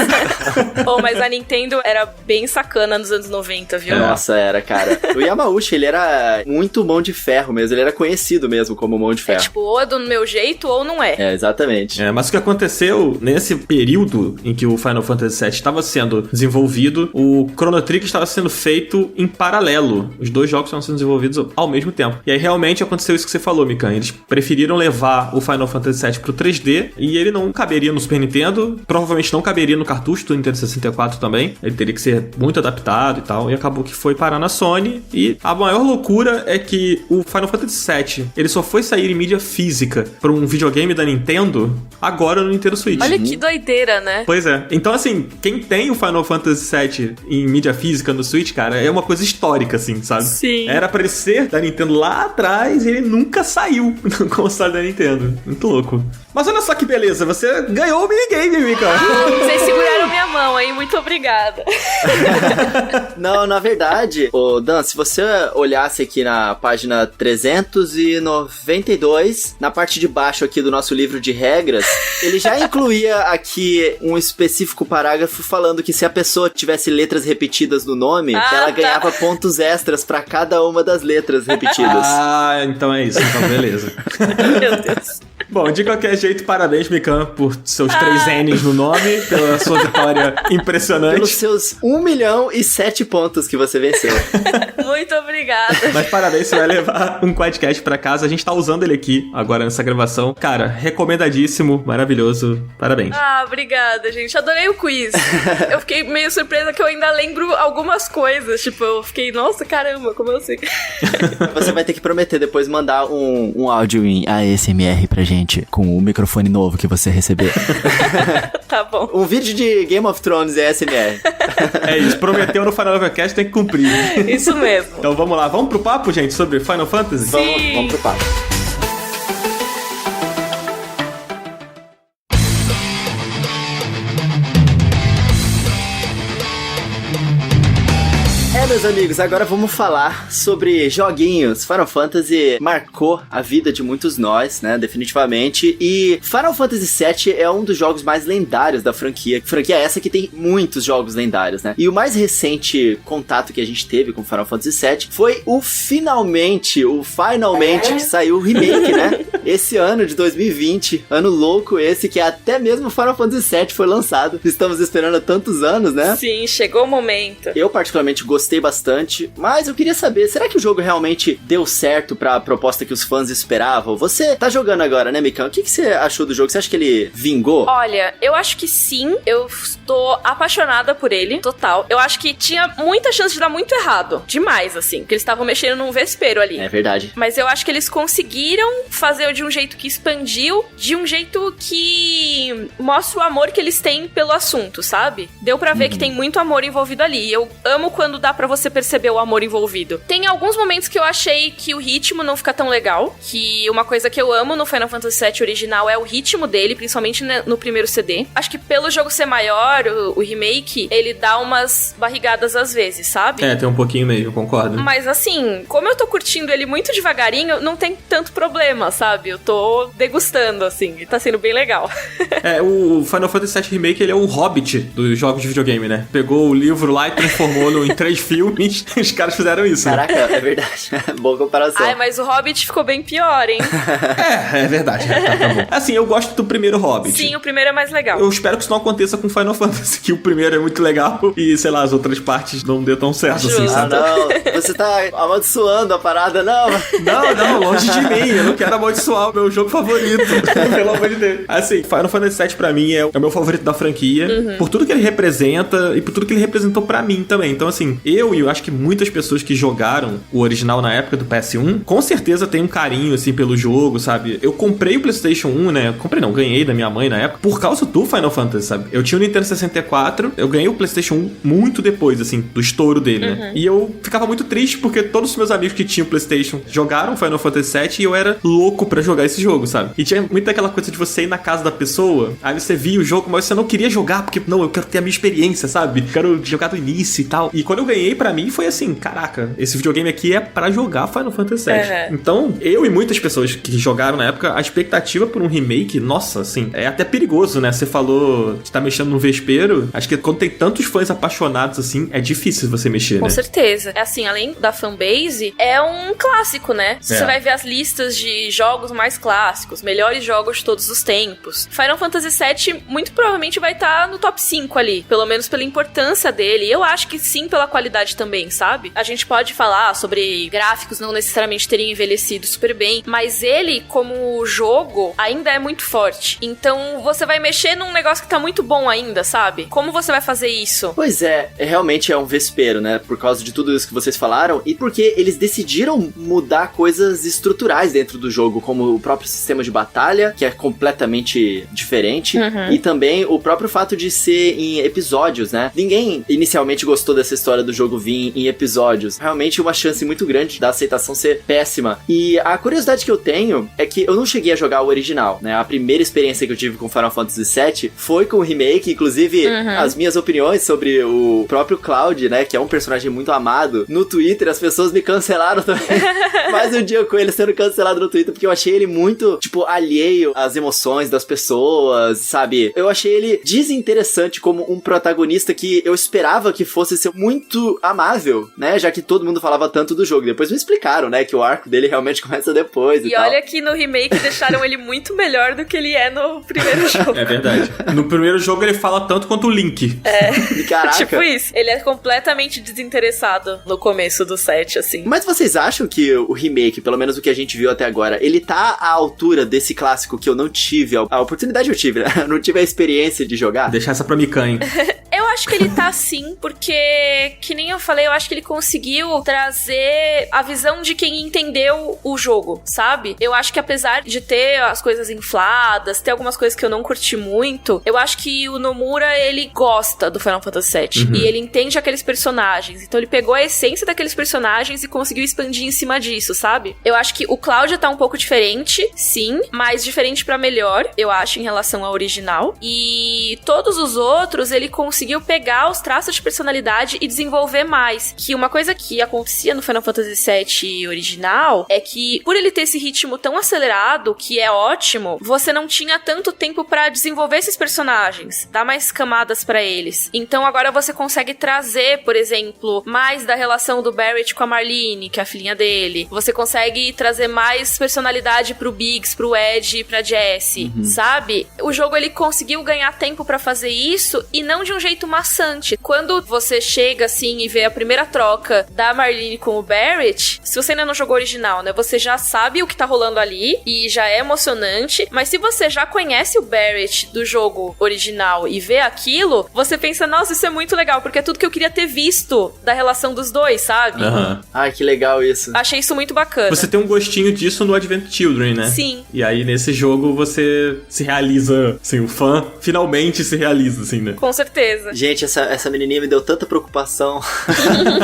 Mas a Nintendo era bem sacana nos anos 90, viu? Nossa, era, cara. O Yamauchi, ele era muito mão de ferro mesmo. Ele era conhecido mesmo como mão de ferro. Tipo, ou é do meu jeito ou não é. É, exatamente. Mas o que aconteceu nesse período em que o Final Fantasy VII estava sendo desenvolvido, o Chrono Trigger estava sendo feito em paralelo. Os dois jogos estavam sendo desenvolvidos ao mesmo tempo. E aí realmente aconteceu isso que você falou, Mikan. Eles preferiram levar o Final Fantasy VII pro 3D e ele não caberia no Super Nintendo, provavelmente não caberia no cartucho do Nintendo 64 também. Ele teria que ser muito adaptado e tal. E acabou que foi parar na Sony. E a maior loucura é que o Final Fantasy VII, ele só foi sair em mídia física para um videogame da Nintendo agora no Nintendo Switch. Olha que doideira, né? Pois é. Então, assim, quem tem o Final Fantasy VII em mídia física no Switch, cara, é uma coisa histórica, assim, sabe? Sim. Era pra ele ser da Nintendo lá atrás e ele nunca saiu no console da Nintendo. Muito louco. Mas olha só que beleza, você ganhou o minigame, Mika. Vocês seguraram minha mão aí, muito obrigada. Não, na verdade, Dan, se você olhasse aqui na página 392, na parte de baixo aqui do nosso livro de regras, ele já incluía aqui um específico parágrafo falando que se a pessoa tivesse letras repetidas no nome, ela ganhava pontos extras pra cada uma das letras repetidas. Então é isso, então beleza. Meu Deus. Bom, de qualquer jeito, parabéns, Mikan, por seus 3 N's no nome, pela sua vitória impressionante. Pelos seus 1.007 pontos que você venceu. Muito obrigada. Mas parabéns, você vai levar um Quadcast pra casa. A gente tá usando ele aqui agora nessa gravação. Cara, recomendadíssimo, maravilhoso. Parabéns. Obrigada, gente. Adorei o quiz. Eu fiquei meio surpresa que eu ainda lembro algumas coisas. Tipo, eu fiquei, nossa, caramba, como eu sei. Você vai ter que prometer depois mandar um áudio em ASMR pra gente, com o microfone novo que você receber. Tá bom. Um vídeo de Game of Thrones e ASMR. É isso, prometeu no Final Fantasy, tem que cumprir. Isso mesmo. Então vamos lá, vamos pro papo, gente, sobre Final Fantasy? Sim. Vamos pro papo. Meus amigos, agora vamos falar sobre joguinhos. Final Fantasy marcou a vida de muitos nós, né, definitivamente, e Final Fantasy VII é um dos jogos mais lendários da franquia. Franquia essa que tem muitos jogos lendários, né, e o mais recente contato que a gente teve com Final Fantasy VII foi o finalmente que saiu o remake, né, esse ano de 2020, ano louco esse, que até mesmo Final Fantasy VII foi lançado. Estamos esperando há tantos anos, né? Sim, chegou o momento. Eu particularmente gostei bastante, mas eu queria saber, será que o jogo realmente deu certo pra proposta que os fãs esperavam? Você tá jogando agora, né, Mikan? O que você achou do jogo? Você acha que ele vingou? Olha, eu acho que sim, eu estou apaixonada por ele, total. Eu acho que tinha muita chance de dar muito errado, demais, assim, porque eles estavam mexendo num vespeiro ali. É verdade. Mas eu acho que eles conseguiram fazer de um jeito que expandiu, de um jeito que mostra o amor que eles têm pelo assunto, sabe? Deu pra ver que tem muito amor envolvido ali. Eu amo quando dá pra você perceber o amor envolvido. Tem alguns momentos que eu achei que o ritmo não fica tão legal, que uma coisa que eu amo no Final Fantasy VII original é o ritmo dele, principalmente no primeiro CD. Acho que pelo jogo ser maior, o remake, ele dá umas barrigadas às vezes, sabe? É, tem um pouquinho mesmo, concordo. Mas assim, como eu tô curtindo ele muito devagarinho, não tem tanto problema, sabe? Eu tô degustando, assim, e tá sendo bem legal. O Final Fantasy VII Remake, ele é o Hobbit dos jogos de videogame, né? Pegou o livro lá e transformou em 3 filmes, os caras fizeram isso. Caraca, né? É verdade. Boa comparação. Ai, mas o Hobbit ficou bem pior, hein? É verdade. Tá bom. Assim, eu gosto do primeiro Hobbit. Sim, o primeiro é mais legal. Eu espero que isso não aconteça com Final Fantasy, que o primeiro é muito legal e, sei lá, as outras partes não deu tão certo assim, sabe? Não, você tá amaldiçoando a parada, não. Não, longe de mim, eu não quero amaldiçoar o meu jogo favorito, pelo amor de Deus. Assim, Final Fantasy VII pra mim é o meu favorito da franquia, por tudo que ele representa e por tudo que ele representou pra mim também. Então, assim, eu e eu acho que muitas pessoas que jogaram o original na época do PS1, com certeza tem um carinho, assim, pelo jogo, sabe? Eu comprei o PlayStation 1, né? Comprei não, ganhei da minha mãe na época, por causa do Final Fantasy, sabe? Eu tinha o Nintendo 64, eu ganhei o PlayStation 1 muito depois, assim, do estouro dele, né? E eu ficava muito triste porque todos os meus amigos que tinham PlayStation jogaram Final Fantasy 7 e eu era louco pra jogar esse jogo, sabe? E tinha muito aquela coisa de você ir na casa da pessoa, aí você via o jogo, mas você não queria jogar, porque, não, eu quero ter a minha experiência, sabe? Quero jogar do início e tal. E quando eu ganhei, pra mim, foi assim, caraca, esse videogame aqui é pra jogar Final Fantasy 7. Então, eu e muitas pessoas que jogaram na época, a expectativa por um remake, nossa, assim, é até perigoso, né? Você falou que tá mexendo no vespeiro, acho que quando tem tantos fãs apaixonados, assim, é difícil você mexer, né? Com certeza. É assim, além da fanbase, é um clássico, né? Você vai ver as listas de jogos mais clássicos, melhores jogos de todos os tempos. Final Fantasy VII muito provavelmente vai estar no top 5 ali, pelo menos pela importância dele. Eu acho que sim, pela qualidade também, sabe? A gente pode falar sobre gráficos não necessariamente terem envelhecido super bem, mas ele, como jogo, ainda é muito forte. Então, você vai mexer num negócio que tá muito bom ainda, sabe? Como você vai fazer isso? Pois é, realmente é um vespeiro, né? Por causa de tudo isso que vocês falaram e porque eles decidiram mudar coisas estruturais dentro do jogo, como o próprio sistema de batalha, que é completamente diferente, e também o próprio fato de ser em episódios, né? Ninguém inicialmente gostou dessa história do jogo vir em episódios. Realmente uma chance muito grande da aceitação ser péssima. E a curiosidade que eu tenho é que eu não cheguei a jogar o original, né? A primeira experiência que eu tive com Final Fantasy VII foi com o remake, inclusive as minhas opiniões sobre o próprio Cloud, né? Que é um personagem muito amado. No Twitter, as pessoas me cancelaram também. Mais um dia com ele sendo cancelado no Twitter, porque eu achei ele muito, tipo, alheio às emoções das pessoas, sabe? Eu achei ele desinteressante como um protagonista que eu esperava que fosse ser muito amável, né? Já que todo mundo falava tanto do jogo. Depois me explicaram, né? Que o arco dele realmente começa depois e tal. E olha que no remake deixaram ele muito melhor do que ele é no primeiro jogo. É verdade. No primeiro jogo ele fala tanto quanto o Link. Caraca. Tipo isso. Ele é completamente desinteressado no começo do set, assim. Mas vocês acham que o remake, pelo menos o que a gente viu até agora, ele tá à altura desse clássico que eu não tive? A oportunidade eu tive, né? Eu não tive a experiência de jogar. Deixar essa pra Mikan, hein? Eu acho que ele tá sim, porque, que nem eu falei, eu acho que ele conseguiu trazer a visão de quem entendeu o jogo, sabe? Eu acho que apesar de ter as coisas infladas, ter algumas coisas que eu não curti muito, eu acho que o Nomura, ele gosta do Final Fantasy VII. E ele entende aqueles personagens. Então ele pegou a essência daqueles personagens e conseguiu expandir em cima disso, sabe? Eu acho que o Cloud tá um pouco diferente, sim, mas diferente pra melhor, eu acho, em relação ao original. E todos os outros, ele conseguiu pegar os traços de personalidade e desenvolver mais. Que uma coisa que acontecia no Final Fantasy VII original é que, por ele ter esse ritmo tão acelerado, que é ótimo, você não tinha tanto tempo pra desenvolver esses personagens, dar mais camadas pra eles. Então agora você consegue trazer, por exemplo, mais da relação do Barrett com a Marlene, que é a filhinha dele. Você consegue trazer mais personalidade pro Biggs, pro Ed e pra Jessie, sabe? O jogo, ele conseguiu ganhar tempo pra fazer isso e não de um jeito maçante. Quando você chega assim e vê a primeira troca da Marlene com o Barrett, se você ainda não jogou o original, né, você já sabe o que tá rolando ali e já é emocionante, mas se você já conhece o Barrett do jogo original e vê aquilo, você pensa, nossa, isso é muito legal, porque é tudo que eu queria ter visto da relação dos dois, sabe? Ai, que legal isso. Achei isso muito bacana. Você tem um gostinho disso no Advent Children, né? Sim. E aí, nesse jogo, você se realiza, assim, o fã finalmente se realiza, assim, né? Com certeza. Gente, essa menininha me deu tanta preocupação.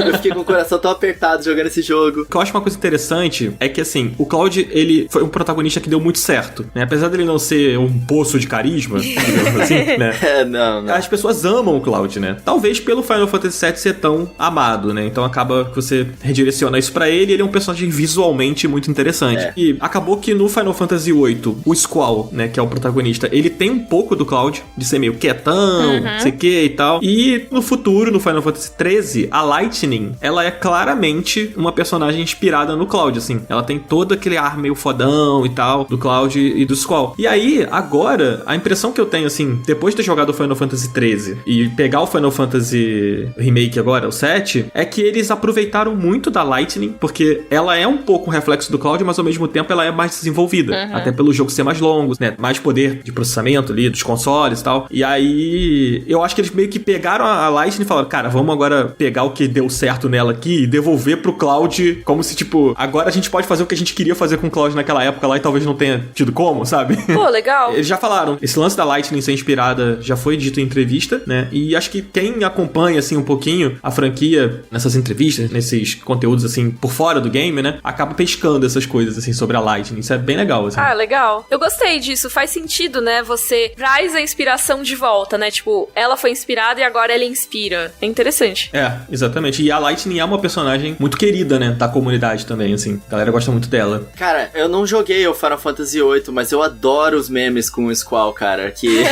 Eu fiquei com o coração tão apertado jogando esse jogo. O que eu acho uma coisa interessante é que, assim, o Cloud, ele foi um protagonista que deu muito certo, né? Apesar dele não ser um poço de carisma, digamos assim, né? Não. As pessoas amam o Cloud, né? Talvez pelo Final Fantasy VII ser tão amado, né? Então acaba que você redireciona isso pra ele, ele é um personagem visualmente muito interessante. E acabou que no Final Fantasy VIII, o Squall, né, que é o protagonista, ele tem um pouco do Cloud, de ser meio quietão, não sei o que e tal. E no futuro, no Final Fantasy XIII, a Lightning, ela é claramente uma personagem inspirada no Cloud, assim. Ela tem todo aquele ar meio fodão e tal, do Cloud e do Squall. E aí, agora, a impressão que eu tenho, assim, depois de ter jogado o Final Fantasy XIII e pegar o Final Fantasy Remake agora, o 7, é que eles aproveitaram muito da Lightning, porque ela é um pouco um reflexo do Cloud, mas ao mesmo tempo ela é mais desenvolvida. Até pelo jogo ser mais longo, né? Mais poder de processamento ali, dos consoles e tal. E aí, eu acho que eles meio que pegaram a Lightning e falaram, cara, vamos agora pegar o que deu certo nela aqui e devolver pro Cloud, como se, tipo, agora a gente pode fazer o que a gente queria fazer com o Cloud naquela época lá e talvez não tenha tido como, sabe? Pô, legal. Eles já falaram, esse lance da Lightning ser inspirada já foi dito em entrevista, né? E acho que quem acompanha, assim, um pouquinho a franquia nessas entrevistas, nesses conteúdos, assim, por fora do game, né? Acaba pescando essas coisas, assim, sobre a Lightning. Isso é bem legal, assim. Ah, legal. Eu gostei disso. Faz sentido, né? Você traz a inspiração de volta, né? Tipo, ela foi inspirada e agora ela inspira. É interessante. É, exatamente. E a Lightning é uma personagem muito querida, né? Da comunidade também, assim. A galera gosta muito dela. Cara, eu não joguei o Final Fantasy VIII, mas eu adoro os memes com o Squall, cara. Que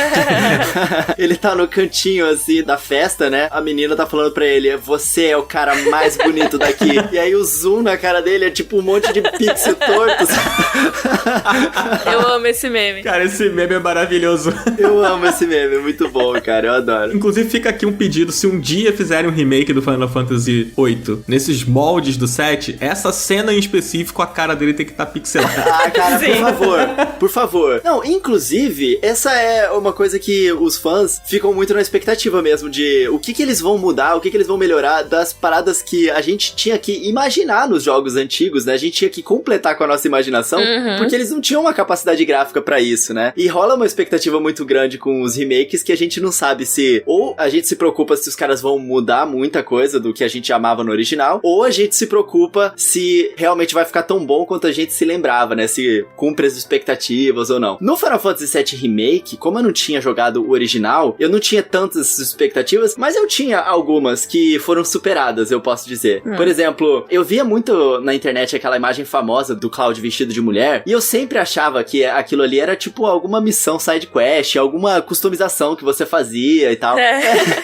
ele tá no cantinho, assim, da festa, né? A menina tá falando pra ele, você é o cara mais bonito daqui. E aí o zoom na cara dele é tipo um monte de pixel tortos. Eu amo esse meme. Cara, esse meme é maravilhoso. Eu amo esse meme, é muito bom, cara. Eu adoro. Inclusive, fica aqui um pedido, se um dia fizerem um remake do Final Fantasy VIII, nesses moldes do 7, essa cena em específico, a cara dele tem que estar pixelada. Ah, cara, Sim. por favor. Por favor. Não, inclusive, essa é uma coisa que os fãs ficam muito na expectativa mesmo de o que eles vão mudar, o que eles vão melhorar das paradas que a gente tinha que imaginar nos jogos antigos, né? A gente tinha que completar com a nossa imaginação, porque eles não tinham uma capacidade gráfica pra isso, né? E rola uma expectativa muito grande com os remakes que a gente não sabe se ou a gente se preocupa se os caras vão mudar muita coisa do que a gente amava no original, ou a gente se preocupa se realmente vai ficar tão bom quanto a gente se lembrava, né? Se cumpre as expectativas ou não. No Final Fantasy VII Remake, como eu não tinha jogado o original, eu não tinha tantas expectativas, mas eu tinha algumas que foram superadas, eu posso dizer. Por exemplo, eu via muito na internet aquela imagem famosa do Cloud vestido de mulher, e eu sempre achava que aquilo ali era tipo alguma missão side quest, alguma customização que você fazia e tal.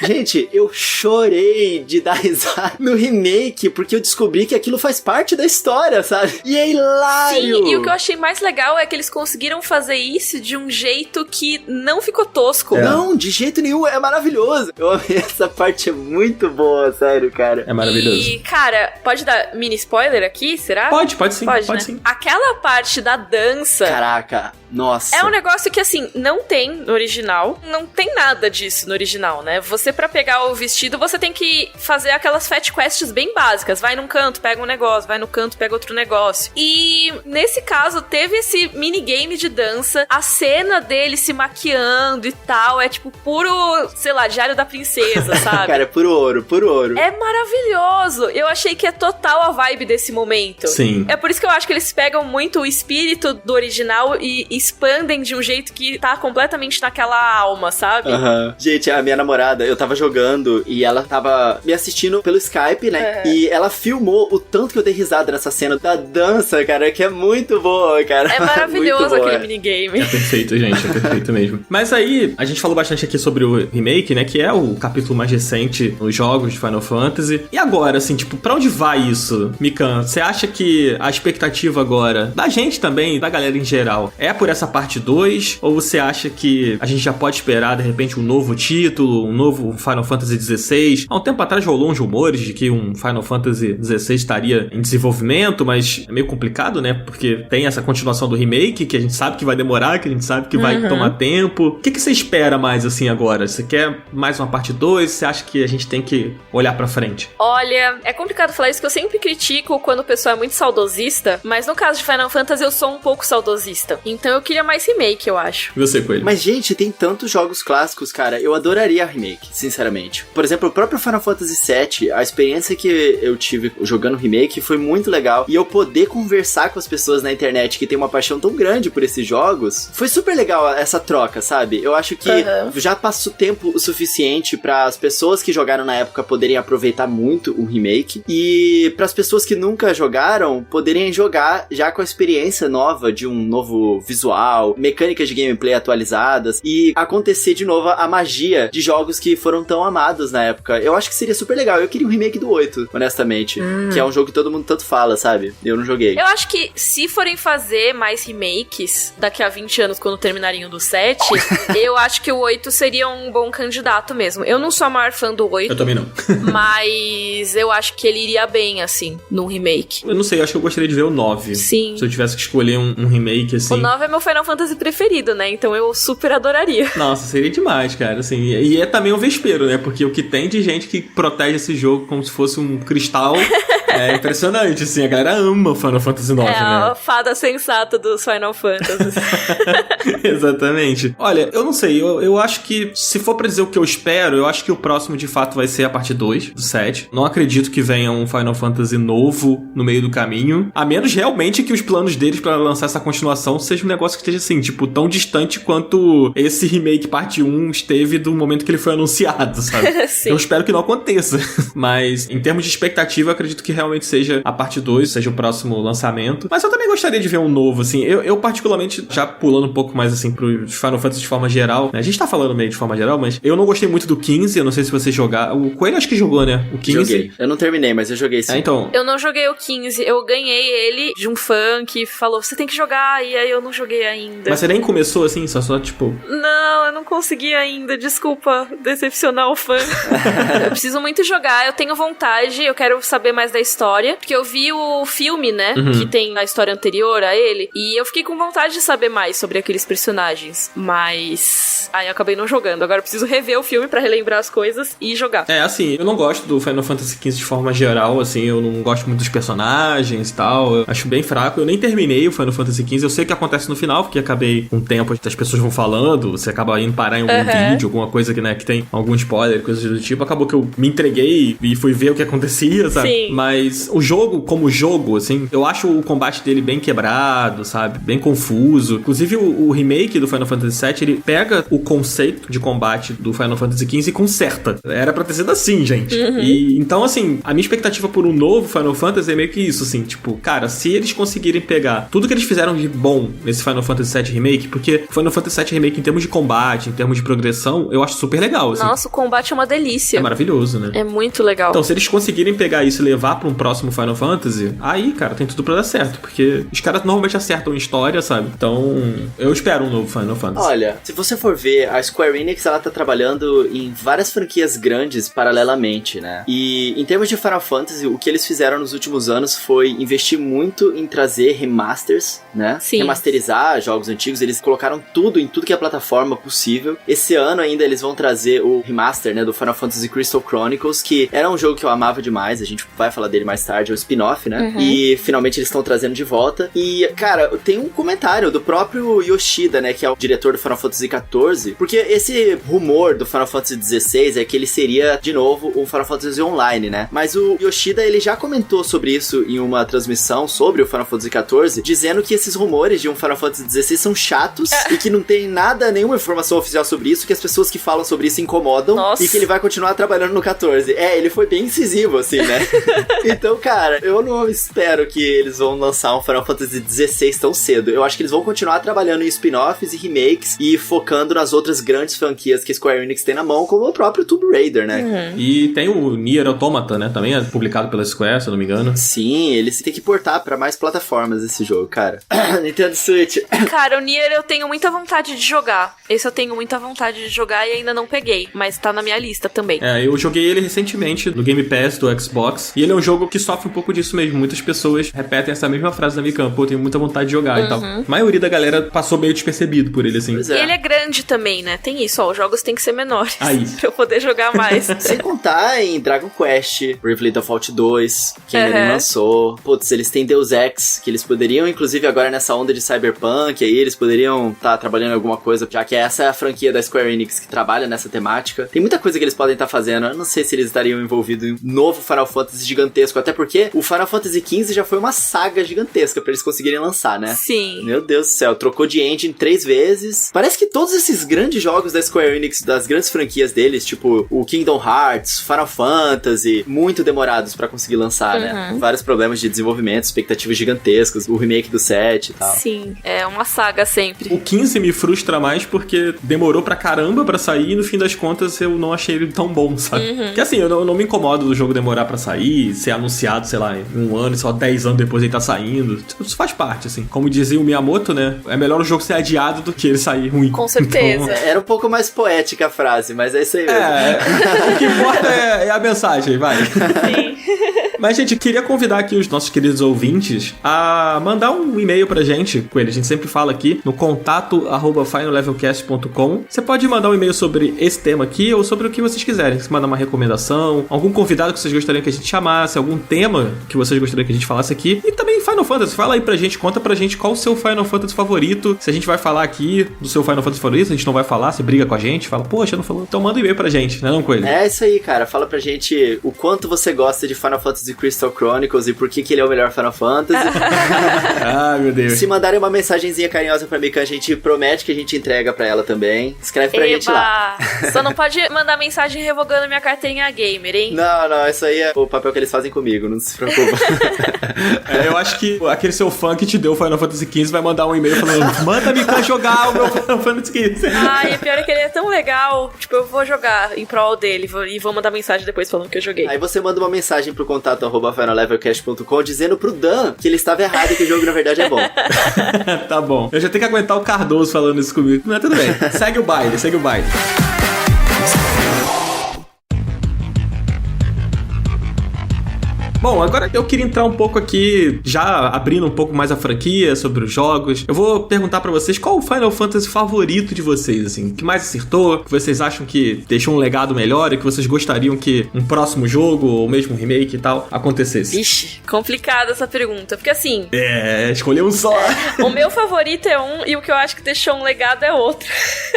Gente, eu chorei de dar risada no remake, porque eu descobri que aquilo faz parte da história, sabe? E é hilário! Sim, e o que eu achei mais legal é que eles conseguiram fazer isso de um jeito que não ficou tosco. Não, de jeito nenhum, é maravilhoso. Eu amei essa parte, é muito boa, sério, cara. É maravilhoso. E, cara, pode dar mini spoiler aqui, será? Pode sim. Pode né? sim. Aquela parte da dança... Caraca, nossa. É um negócio que, assim, não tem no original. Não tem nada disso no original, né? Você, pra pegar o vestido, você tem que fazer aquelas fat quests bem básicas. Vai num canto, pega um negócio. Vai no canto, pega outro negócio. E, nesse caso, teve esse minigame de dança. A cena dele se maquiando e tal. É, tipo, puro, sei lá, Diário da Princesa, sabe? Cara, é puro ouro, puro ouro. É maravilhoso. Eu achei que é total a vibe desse momento. Sim. É por isso que eu acho que eles pegam muito o espírito do original e expandem de um jeito que tá completamente naquela alma, sabe? Gente, a minha namorada, eu tava jogando e ela tava me assistindo pelo Skype, né? E ela filmou o tanto que eu dei risada nessa cena da dança, cara, que é muito boa, cara. É maravilhoso Muito boa. aquele minigame. É perfeito, gente, é perfeito mesmo. Mas aí, a gente falou bastante aqui sobre o remake, né, que é o capítulo mais recente nos jogos de Final Fantasy. E agora, assim, tipo, pra onde vai isso, Mikan? Você acha que a expectativa agora, da gente também, da galera em geral, é por essa parte 2? Ou você acha que a gente já pode esperar, de repente, um novo título, um novo Final Fantasy XVI? Há um tempo atrás rolou uns rumores de que um Final Fantasy XVI estaria em desenvolvimento, mas é meio complicado, né? Porque tem essa continuação do remake, que a gente sabe que vai demorar, que a gente sabe que vai tomar tempo. O que você espera mais, assim, agora? Você quer mais uma parte 2? Você acha que a gente tem que olhar pra frente? Olha, é complicado falar isso, que eu sempre critico quando o pessoal é muito saudosista, mas no caso de Final Fantasy eu sou um pouco saudosista. Então eu queria mais remake, eu acho. E você, Coelho? Mas, gente, tem tantos jogos clássicos, cara. Eu adoraria remake, sinceramente. Por exemplo, o próprio Final Fantasy VII, a experiência que eu tive jogando remake foi muito legal. E eu poder conversar com as pessoas na internet que tem uma paixão tão grande por esses jogos, foi super legal essa troca, sabe? Eu acho que já passou tempo o suficiente para as pessoas que jogaram na época poderem aproveitar muito o remake. E para as pessoas que nunca jogaram, poderem jogar já com a experiência nova de um novo visual, mecânicas de gameplay atualizadas e acontecer de novo a magia de jogos que foram tão amados na época. Eu acho que seria super legal. Eu queria um remake do 8, honestamente. Que é um jogo que todo mundo tanto fala, sabe? Eu não joguei. Eu acho que se forem fazer mais remakes daqui a 20 anos, quando terminariam do 7, eu acho que o 8 seria um bom candidato mesmo. Eu não sou a maior fã do 8. Eu também não. Mas eu acho que ele iria bem, assim, num remake. Eu não sei, eu acho que eu gostaria de ver o 9. Sim. Se eu tivesse que escolher um remake, assim... O 9 é meu Final Fantasy preferido, né? Então eu super adoraria. Nossa, seria demais, cara, assim. E é também um vespeiro, né? Porque o que tem de gente que protege esse jogo como se fosse um cristal é impressionante, assim. A galera ama Final Fantasy IX, né? A fada sensata dos Final Fantasy. Exatamente. Olha, eu não sei, eu acho que se for pra dizer o que eu espero, eu acho que o próximo de fato vai ser a parte 2 do 7. Não acredito que venha um Final Fantasy novo no meio do caminho, a menos realmente que os planos deles pra lançar essa continuação seja um negócio que esteja assim, tipo, tão distante quanto esse remake parte 1 esteve do momento que ele foi anunciado, sabe? Sim. Eu espero que não aconteça. Mas, em termos de expectativa, eu acredito que realmente seja a parte 2, seja o próximo lançamento. Mas eu também gostaria de ver um novo, assim. Eu particularmente, já pulando um pouco mais, assim, pros Final Fantasy de forma geral, né? A gente tá falando meio de forma geral, mas eu não gostei muito do 15, eu não sei se você jogar. O Coelho acho que jogou, né? O 15. Joguei. Eu não terminei, mas eu joguei sim. Então. Eu não joguei o 15, eu ganhei ele de um fã que falou, você tem que jogar, e aí eu não joguei ainda. Mas você nem começou, assim, só tipo... Não, eu não consegui ainda, desculpa decepcionar o fã. Eu preciso muito jogar, eu tenho vontade, eu quero saber mais da história, porque eu vi o filme, né, que tem a história anterior a ele, e eu fiquei com vontade de saber mais sobre aqueles personagens, mas... aí eu acabei não jogando, agora eu preciso rever o filme pra relembrar as coisas e jogar. É, assim, eu não gosto do Final Fantasy XV de forma geral, assim, eu não gosto muito dos personagens e tal, eu acho bem fraco, eu nem terminei o Final Fantasy XV, eu sei o que acontece no final, porque acabei com o tempo, as pessoas vão falando, você acaba indo parar em algum vídeo, alguma coisa que, né, que tem algum spoiler, coisas do tipo, acabou que eu me entreguei e fui ver o que acontecia, sabe? Sim. Mas o jogo, como jogo, assim, eu acho o combate dele bem quebrado, sabe? Bem confuso. Inclusive, o remake do Final Fantasy VII, ele pega o conceito de combate do Final Fantasy XV e conserta. Era pra ter sido assim, gente. E, então, assim, a minha expectativa por um novo Final Fantasy é meio que isso, assim, tipo, cara, se eles conseguirem pegar tudo que eles fizeram de bom nesse Final Fantasy VII Remake, porque o Final Fantasy VII Remake, em termos de combate, em termos de progressão, eu acho super legal, assim. Nossa, o combate é uma delícia. É maravilhoso, né? É muito legal. Então, se eles conseguirem pegar isso e levar pra um próximo Final Fantasy, aí, cara, tem tudo pra dar certo, porque os caras normalmente acertam em história, sabe? Então, eu espero um novo Final Fantasy. Olha, se você for ver, a Square Enix, ela tá trabalhando em várias franquias grandes paralelamente, né? E em termos de Final Fantasy, o que eles fizeram nos últimos anos foi investir muito em trazer remasters, né? Sim. Remasterizar jogos antigos, eles colocaram tudo em tudo que é plataforma possível. Esse ano ainda eles vão trazer o remaster, né, do Final Fantasy Crystal Chronicles, que era um jogo que eu amava demais, a gente vai falar dele mais tarde, é o spin-off, né? E finalmente eles estão trazendo de volta. E, cara, tem um comentário do próprio Yoshida, né, que é o diretor do Final Fantasy XIV, porque esse rumor do Final Fantasy XVI é que ele seria, de novo, um Final Fantasy Online, né? Mas o Yoshida, ele já comentou sobre isso em uma transmissão sobre o Final Fantasy XIV, dizendo que esses rumores de um Final Fantasy XVI são chatos e que não tem nada, nenhuma informação oficial sobre isso, que as pessoas que falam sobre isso incomodam. Nossa. E que ele vai continuar trabalhando no 14. É, ele foi bem incisivo, assim, né? Então, cara, eu não espero que eles vão lançar um Final Fantasy XVI tão cedo. Eu acho que eles vão continuar trabalhando em spin-offs e remakes e focando nas outras grandes franquias que a Square Enix tem na mão, como o próprio Tomb Raider, né? E tem o Nier Automata, né? Também é publicado pela Square, se eu não me engano. Sim, eles têm que portar pra mais plataformas esse jogo, cara. Nintendo Switch. Cara, o Nier eu tenho muita vontade de jogar. Esse eu tenho muita vontade de jogar e ainda não peguei, mas tá na minha lista também. É, eu joguei ele recentemente no Game Pass do Xbox, e ele é um jogo que sofre um pouco disso mesmo. Muitas pessoas repetem essa mesma frase na Mikan, pô, eu tenho muita vontade de jogar e tal. A maioria da galera passou meio despercebido por ele, assim. Pois E é. ele é grande também, né? Tem isso, ó, os jogos têm que ser menores Aí. pra eu poder jogar mais. Sem contar em Dragon Quest, Bravely Default 2, que ainda não lançou. Putz, eles têm Deus Ex, que eles poderiam, inclusive agora nessa onda de Cyberpunk, aí eles poderiam estar trabalhando em alguma coisa, já que essa é a franquia da Square Enix que trabalha nessa temática. Tem muita coisa que eles podem estar fazendo. Eu não sei se eles estariam envolvidos em um novo Final Fantasy gigantesco, até porque o Final Fantasy XV já foi uma saga gigantesca pra eles conseguirem lançar, né? Sim. Meu Deus do céu, trocou de engine 3 vezes. Parece que todos esses grandes jogos da Square Enix, das grandes franquias deles, tipo o Kingdom Hearts, Final Fantasy, muito demorados pra conseguir lançar, né? Vários problemas de desenvolvimento, expectativas gigantescas, o remake do 7 e tal. Sim, é uma saga sempre. O 15 me frustra mais porque demorou pra caramba pra sair e no fim das contas eu não achei ele tão bom, sabe? Porque assim, eu não me incomodo do jogo demorar pra sair, ser anunciado, sei lá, em um ano e só 10 anos depois ele tá saindo. Isso faz parte, assim. Como dizia o Miyamoto, né? É melhor o jogo ser adiado do que ele sair ruim. Com certeza. Então, era um pouco mais poética a frase, mas é isso aí mesmo. O que importa é a mensagem, vai. Sim. Mas, gente, queria convidar aqui os nossos queridos ouvintes a mandar um e-mail pra gente, com ele. A gente sempre fala aqui no contato@finallevelcast.com. Você pode mandar um e-mail sobre esse tema aqui ou sobre o que vocês quiserem. Você manda uma recomendação, algum convidado que vocês gostariam que a gente chamasse, algum tema que vocês gostariam que a gente falasse aqui. E também Final Fantasy. Fala aí pra gente, conta pra gente qual o seu Final Fantasy favorito. Se a gente vai falar aqui do seu Final Fantasy favorito, se a gente não vai falar, você briga com a gente, fala, poxa, não falou. Então manda um e-mail pra gente, né, não, Coelho? É isso aí, cara. Fala pra gente o quanto você gosta de Final Fantasy Crystal Chronicles e por que ele é o melhor Final Fantasy. Ah, meu Deus. Se mandarem uma mensagenzinha carinhosa pra Mika, a gente promete que a gente entrega pra ela também. Escreve pra gente lá. Só não pode mandar mensagem revogando minha carteirinha gamer, hein? Não, isso aí é o papel que eles fazem comigo, não se preocupa. Eu acho que aquele seu fã que te deu o Final Fantasy XV vai mandar um e-mail falando, manda Mika jogar o meu Final Fantasy XV. Ai, pior é que ele é tão legal. Tipo, eu vou jogar em prol dele e vou mandar mensagem depois falando que eu joguei. Aí você manda uma mensagem pro contato@finallevelcast.com dizendo pro Dan que ele estava errado e que o jogo na verdade é bom. Tá bom. Eu já tenho que aguentar o Cardoso falando isso comigo. Mas tudo bem. Segue o baile. Bom, agora eu queria entrar um pouco aqui, já abrindo um pouco mais a franquia sobre os jogos. Eu vou perguntar pra vocês qual o Final Fantasy favorito de vocês, assim, que mais acertou, que vocês acham que deixou um legado melhor e que vocês gostariam que um próximo jogo ou mesmo um remake e tal acontecesse. Ixi, complicada essa pergunta, porque assim... escolher um só. O meu favorito é um e o que eu acho que deixou um legado é outro.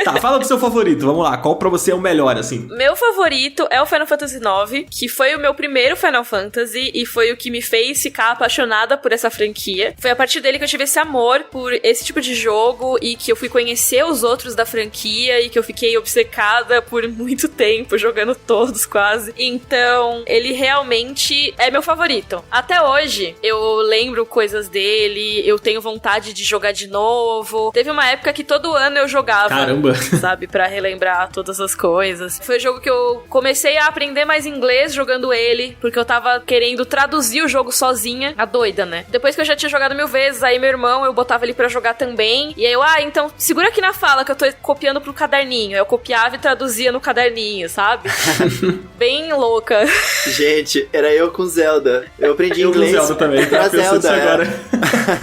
Tá, fala do seu favorito, vamos lá, qual pra você é o melhor, assim? Meu favorito é o Final Fantasy IX, que foi o meu primeiro Final Fantasy e foi o que me fez ficar apaixonada por essa franquia. Foi a partir dele que eu tive esse amor por esse tipo de jogo e que eu fui conhecer os outros da franquia e que eu fiquei obcecada por muito tempo, jogando todos quase. Então, ele realmente é meu favorito. Até hoje, eu lembro coisas dele, eu tenho vontade de jogar de novo. Teve uma época que todo ano eu jogava. Caramba! Sabe, pra relembrar todas as coisas. Foi o jogo que eu comecei a aprender mais inglês jogando ele, porque eu tava querendo traduzir o jogo sozinha, a doida, né? Depois que eu já tinha jogado 1000 vezes, aí meu irmão, eu botava ele pra jogar também, e aí eu, então, segura aqui na fala que eu tô copiando pro caderninho. Eu copiava e traduzia no caderninho, sabe? Bem louca. Gente, era eu com Zelda. Eu aprendi inglês com Zelda também, pra Zelda. Agora.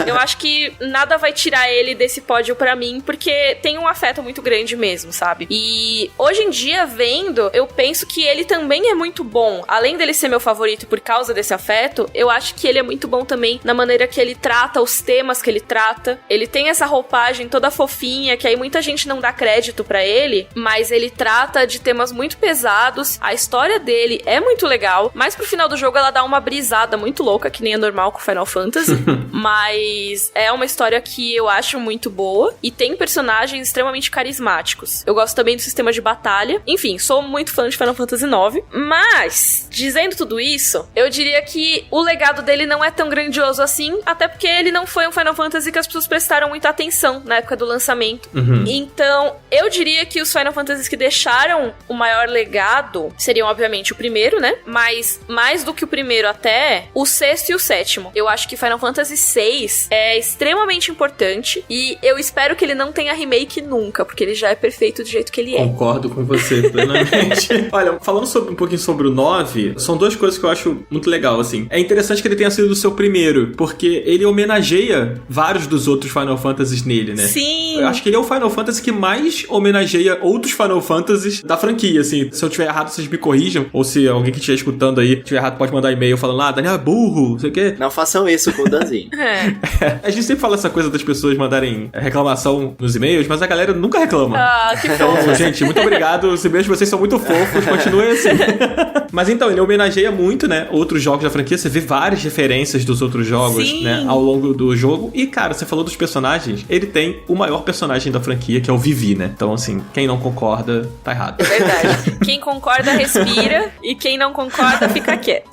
Eu acho que nada vai tirar ele desse pódio pra mim, porque tem um afeto muito grande mesmo, sabe? E hoje em dia, vendo, eu penso que ele também é muito bom. Além dele ser meu favorito por causa desse afeto, eu acho que ele é muito bom também na maneira que ele trata os temas que ele trata. Ele tem essa roupagem toda fofinha, que aí muita gente não dá crédito pra ele, mas ele trata de temas muito pesados. A história dele é muito legal, mas pro final do jogo ela dá uma brisada muito louca, que nem é normal com Final Fantasy. Mas é uma história que eu acho muito boa e tem personagens extremamente carismáticos. Eu gosto também do sistema de batalha. Enfim, sou muito fã de Final Fantasy IX. Mas, dizendo tudo isso, eu diria que o legado dele não é tão grandioso assim, até porque ele não foi um Final Fantasy que as pessoas prestaram muita atenção na época do lançamento. Então, eu diria que os Final Fantasies que deixaram o maior legado seriam, obviamente, o primeiro, né? Mas, mais do que o primeiro até, o sexto e o sétimo. Eu acho que Final Fantasy VI é extremamente importante e eu espero que ele não tenha remake nunca, porque ele já é perfeito do jeito que ele é. Concordo com você plenamente. Olha, falando um pouquinho sobre o 9, são duas coisas que eu acho muito legal, assim. É interessante que ele tenha sido o seu primeiro, porque ele homenageia vários dos outros Final Fantasies nele, né? Sim! Eu acho que ele é o Final Fantasy que mais homenageia outros Final Fantasies da franquia, assim. Se eu tiver errado, vocês me corrijam, ou se alguém que estiver escutando aí tiver errado, pode mandar e-mail falando, Daniel é burro, não sei o quê. Não façam isso com o Danzinho. A gente sempre fala essa coisa das pessoas mandarem reclamação nos e-mails, mas a galera nunca reclama. Que então, fofo. gente, muito obrigado. Os e-mails de vocês são muito fofos, continuem assim. Mas então, ele homenageia muito, né, outros jogos da franquia. Você vê várias referências dos outros jogos, Sim. né, ao longo do jogo. E, cara, você falou dos personagens, ele tem o maior personagem da franquia, que é o Vivi, né? Então, assim, quem não concorda, tá errado. É verdade. Quem concorda, respira. E quem não concorda, fica quieto.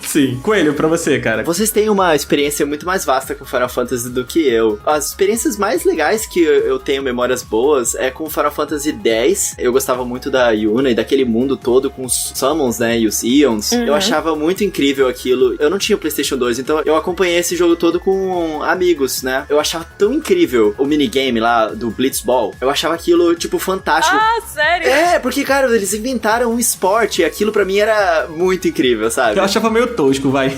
Sim. Coelho, pra você, cara. Vocês têm uma experiência muito mais vasta com Final Fantasy do que eu. As experiências mais legais que eu tenho memórias boas é com Final Fantasy X. Eu gostava muito da Yuna e daquele mundo todo com os Summons, né, e os Eons. Eu achava achava muito incrível aquilo. Eu não tinha o PlayStation 2, então eu acompanhei esse jogo todo com amigos, né? Eu achava tão incrível o minigame lá do Blitzball. Eu achava aquilo, tipo, fantástico. Ah, sério? É, porque, cara, eles inventaram um esporte e aquilo pra mim era muito incrível, sabe? Eu achava meio tosco, vai.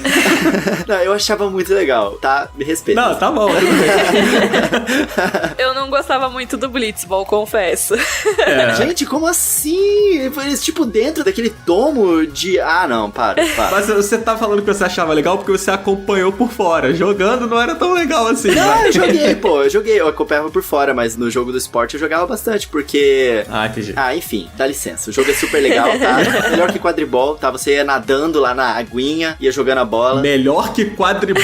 Não, eu achava muito legal, tá? Me respeita. Não, tá bom, tudo bem. Eu não gostava muito do Blitzball, confesso. É. Gente, como assim? Eles, tipo, dentro daquele domo de... Ah, não, para. Mas você tá falando que você achava legal porque você acompanhou por fora. Jogando não era tão legal assim. Não, eu joguei, eu acompanhava por fora, mas no jogo do esporte eu jogava bastante, porque... Ah, entendi. Ah, enfim, dá licença. O jogo é super legal, tá? Melhor que quadribol, tá? Você ia nadando lá na aguinha, ia jogando a bola. Melhor que quadribol.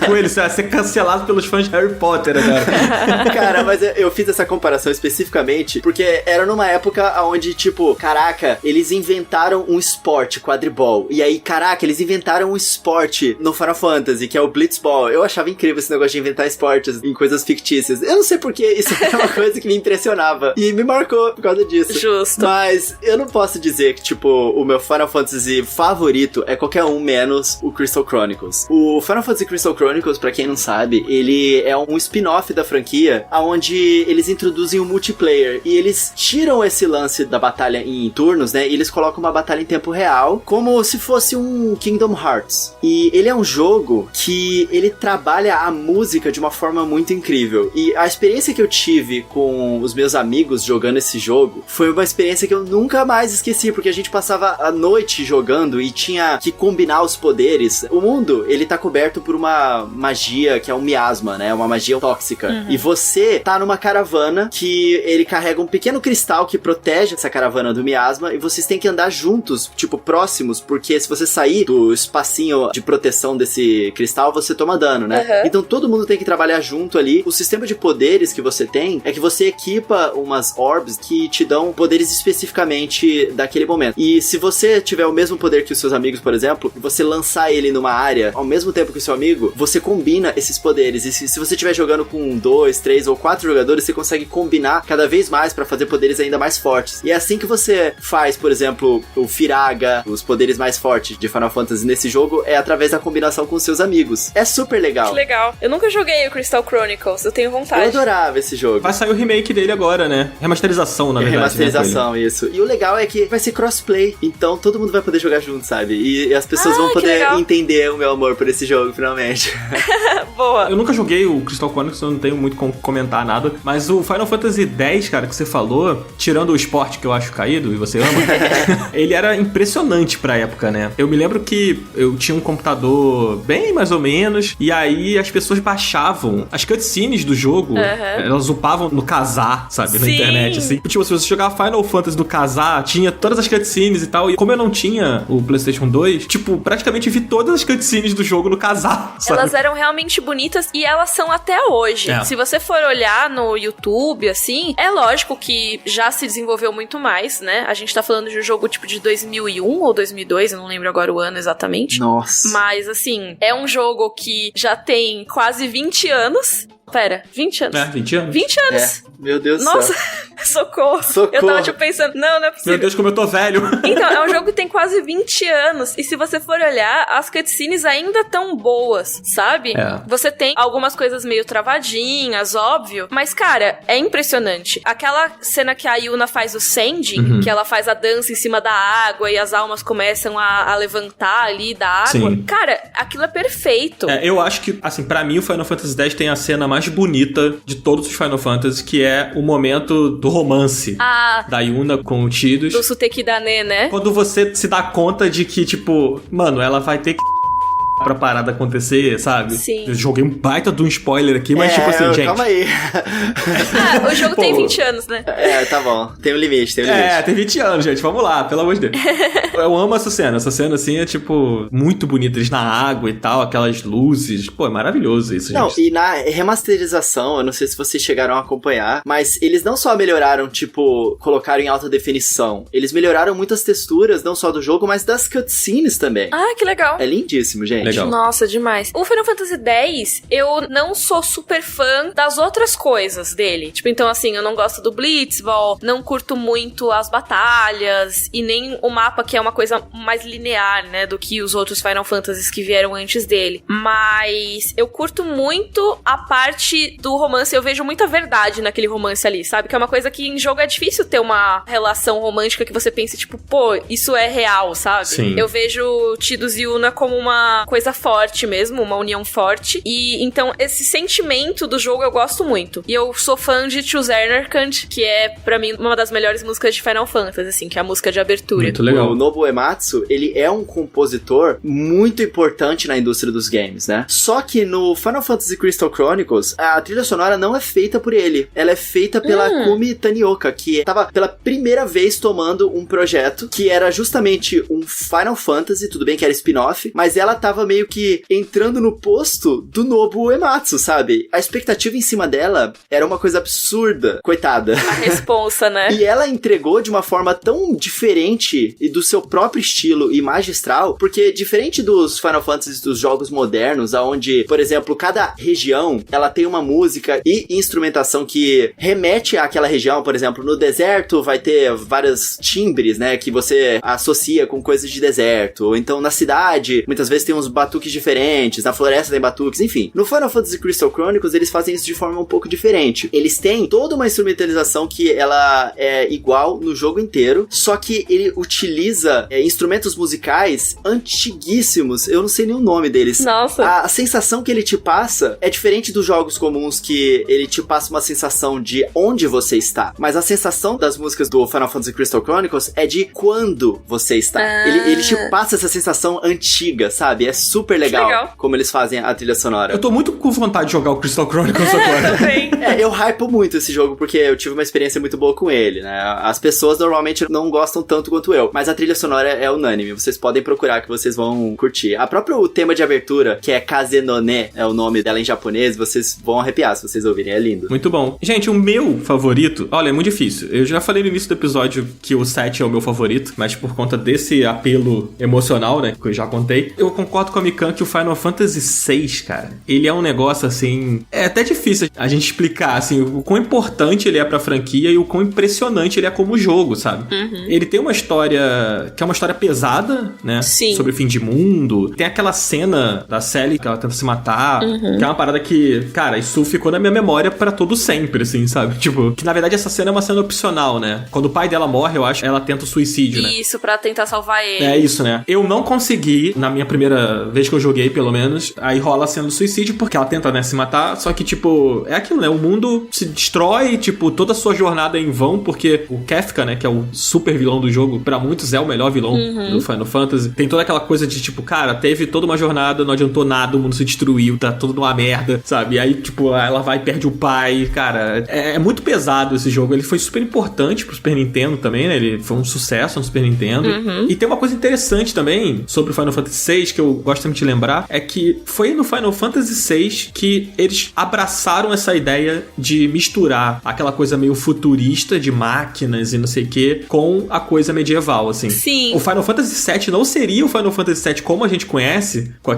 Com ele, você vai ser cancelado pelos fãs de Harry Potter agora. Cara, mas eu fiz essa comparação especificamente porque era numa época onde, tipo, caraca, eles inventaram um esporte, quadribol. E aí, caraca, eles inventaram um esporte no Final Fantasy, que é o Blitzball. Eu achava incrível esse negócio de inventar esportes em coisas fictícias. Eu não sei porque isso era uma coisa que me impressionava. E me marcou por causa disso. Justo. Mas eu não posso dizer que, tipo, o meu Final Fantasy favorito é qualquer um menos o Crystal Chronicles. O Final Fantasy Crystal Chronicles, pra quem não sabe, ele é um spin-off da franquia, onde eles introduzem o multiplayer. E eles tiram esse lance da batalha em turnos, né? E eles colocam uma batalha em tempo real, como se fosse um Kingdom Hearts. E ele é um jogo que ele trabalha a música de uma forma muito incrível. E a experiência que eu tive com os meus amigos jogando esse jogo foi uma experiência que eu nunca mais esqueci, porque a gente passava a noite jogando e tinha que combinar os poderes. O mundo, ele tá coberto por uma magia que é um miasma, né? Uma magia tóxica. Uhum. E você tá numa caravana que ele carrega um pequeno cristal que protege essa caravana do miasma e vocês têm que andar juntos, tipo, próximos, porque se você sair do espacinho de proteção desse cristal, você toma dano, né? Uhum. Então todo mundo tem que trabalhar junto ali. O sistema de poderes que você tem é que você equipa umas orbs que te dão poderes especificamente daquele momento. E se você tiver o mesmo poder que os seus amigos, por exemplo, e você lançar ele numa área ao mesmo tempo que o seu amigo, você combina esses poderes. E se você estiver jogando com 2, 3 ou 4 jogadores, você consegue combinar cada vez mais pra fazer poderes ainda mais fortes. E é assim que você faz, por exemplo, o Firaga, os poderes mais fortes de Final Fantasy nesse jogo, é através da combinação com seus amigos. É super legal. Que legal. Eu nunca joguei o Crystal Chronicles, eu tenho vontade. Eu adorava esse jogo. Vai sair o remake dele agora, né? Remasterização, na verdade. Remasterização, isso. E o legal é que vai ser crossplay, então todo mundo vai poder jogar junto, sabe? E as pessoas vão poder entender o meu amor por esse jogo, finalmente. Boa. Eu nunca joguei o Crystal Chronicles, eu não tenho muito como comentar nada, mas o Final Fantasy X, cara, que você falou, tirando o esporte que eu acho caído, e você ama, ele era impressionante pra época, né? Eu me lembro que eu tinha um computador bem mais ou menos, e aí as pessoas baixavam as cutscenes do jogo, elas upavam no Kazaa, sabe? Na internet, assim. Tipo, se você jogava Final Fantasy do Kazaa, tinha todas as cutscenes e tal, e como eu não tinha o PlayStation 2, tipo, praticamente vi todas as cutscenes do jogo no Kazaa, sabe? Elas eram realmente bonitas e elas são até hoje. É. Se você for olhar no YouTube, assim, é lógico que já se desenvolveu muito mais, né? A gente tá falando de um jogo tipo de 2001 ou 2002, eu não lembro agora o ano exatamente. Nossa. Mas, assim, é um jogo que já tem quase 20 anos. Pera, 20 anos? 20 anos? 20 anos! É, meu Deus do Nossa, céu. socorro. Eu tava, tipo, pensando, não é possível. Meu Deus, como eu tô velho. Então, é um jogo que tem quase 20 anos. E se você for olhar, as cutscenes ainda tão boas, sabe? É. Você tem algumas coisas meio travadinhas, óbvio. Mas, cara, é impressionante. Aquela cena que a Yuna faz o sending, que ela faz a dança em cima da água e as almas começam a levantar ali da água. Sim. Cara, aquilo é perfeito. Eu acho que, assim, pra mim o Final Fantasy X tem a cena mais bonita de todos os Final Fantasy, que é o momento do romance da Yuna com o Tidus. Do Suteki Dane, né? Quando você se dá conta de que, tipo, mano, ela vai ter que pra parada acontecer, sabe? Sim. Eu joguei um baita de um spoiler aqui, mas tipo assim, gente... Calma aí. O jogo tem 20 anos, né? Tá bom. Tem um limite, tem um limite. Tem 20 anos, gente. Vamos lá, pelo amor de Deus. Eu amo essa cena. Essa cena, assim, é, tipo, muito bonita. Eles na água e tal, aquelas luzes. Pô, é maravilhoso isso, Não, gente. e na remasterização, eu não sei se vocês chegaram a acompanhar, mas eles não só melhoraram, tipo, colocaram em alta definição, eles melhoraram muitas texturas, não só do jogo, mas das cutscenes também. Ah, que legal. É lindíssimo, gente. legal. Nossa, demais. O Final Fantasy X, eu não sou super fã das outras coisas dele. Tipo, então assim, eu não gosto do Blitzball, não curto muito as batalhas e nem o mapa, que é uma coisa mais linear, né, do que os outros Final Fantasies que vieram antes dele. Mas eu curto muito a parte do romance, eu vejo muita verdade naquele romance ali, sabe? Que é uma coisa que em jogo é difícil ter uma relação romântica que você pense, tipo, pô, isso é real, sabe? Sim. Eu vejo Tidus e Yuna como uma coisa forte mesmo, uma união forte. E então esse sentimento do jogo eu gosto muito. E eu sou fã de Choose Enerkant, que é pra mim uma das melhores músicas de Final Fantasy, assim, que é a música de abertura. Muito legal. O Nobuo Uematsu, ele é um compositor muito importante na indústria dos games, né? Só que no Final Fantasy Crystal Chronicles, a trilha sonora não é feita por ele. Ela é feita pela Kumi Tanioka, que tava pela primeira vez tomando um projeto que era justamente um Final Fantasy, tudo bem que era spin-off, mas ela tava meio que entrando no posto do Nobuo Uematsu, sabe? A expectativa em cima dela era uma coisa absurda. Coitada. A responsa, né? E ela entregou de uma forma tão diferente e do seu próprio estilo e magistral, porque diferente dos Final Fantasy dos jogos modernos, onde, por exemplo, cada região, ela tem uma música e instrumentação que remete àquela região. Por exemplo, no deserto vai ter vários timbres, né, que você associa com coisas de deserto. Ou então na cidade, muitas vezes tem uns batuques diferentes, na floresta tem batuques, enfim. No Final Fantasy Crystal Chronicles, eles fazem isso de forma um pouco diferente. Eles têm toda uma instrumentalização que ela é igual no jogo inteiro, só que ele utiliza instrumentos musicais antiguíssimos, eu não sei nem o nome deles. Nossa. A sensação que ele te passa é diferente dos jogos comuns, que ele te passa uma sensação de onde você está, mas a sensação das músicas do Final Fantasy Crystal Chronicles é de quando você está. Ele te passa essa sensação antiga, sabe? É super legal como eles fazem a trilha sonora. Eu tô muito com vontade de jogar o Crystal Chronicles agora. Eu hypo muito esse jogo porque eu tive uma experiência muito boa com ele, né? As pessoas normalmente não gostam tanto quanto eu, mas a trilha sonora é unânime. Vocês podem procurar que vocês vão curtir. O tema de abertura, que é Kazenone, é o nome dela em japonês, vocês vão arrepiar se vocês ouvirem, é lindo. Muito bom. Gente, o meu favorito, olha, é muito difícil. Eu já falei no início do episódio que o 7 é o meu favorito, mas por conta desse apelo emocional, né, que eu já contei, eu concordo com a Mikan que o Final Fantasy VI, cara, ele é um negócio, assim, é até difícil a gente explicar, assim, o quão importante ele é pra franquia e o quão impressionante ele é como jogo, sabe? Uhum. Ele tem uma história que é uma história pesada, né? Sim. Sobre o fim de mundo. Tem aquela cena da Sally que ela tenta se matar, que é uma parada que, cara, isso ficou na minha memória pra todo sempre, assim, sabe? Tipo, que na verdade essa cena é uma cena opcional, né? Quando o pai dela morre, eu acho, ela tenta o suicídio, né? Isso, pra tentar salvar ele. É isso, né? Eu não consegui, na minha primeira vez que eu joguei, pelo menos, aí rola a cena do suicídio, porque ela tenta, né, se matar, só que, tipo, é aquilo, né? O mundo se destrói, tipo, toda a sua jornada é em vão, porque o Kefka, né, que é o super vilão do jogo, pra muitos é o melhor vilão do Final Fantasy, tem toda aquela coisa de, tipo, cara, teve toda uma jornada, não adiantou nada, o mundo se destruiu, tá tudo numa merda, sabe? E aí, tipo, ela vai e perde o pai, cara, é muito pesado esse jogo, ele foi super importante pro Super Nintendo também, né? Ele foi um sucesso no Super Nintendo. E tem uma coisa interessante também sobre o Final Fantasy VI, que eu gosto muito de lembrar, é que foi no Final Fantasy VI que eles abraçaram essa ideia de misturar aquela coisa meio futurista de máquinas e não sei o que, com a coisa medieval, assim. Sim. O Final Fantasy VII não seria o Final Fantasy VII como a gente conhece, com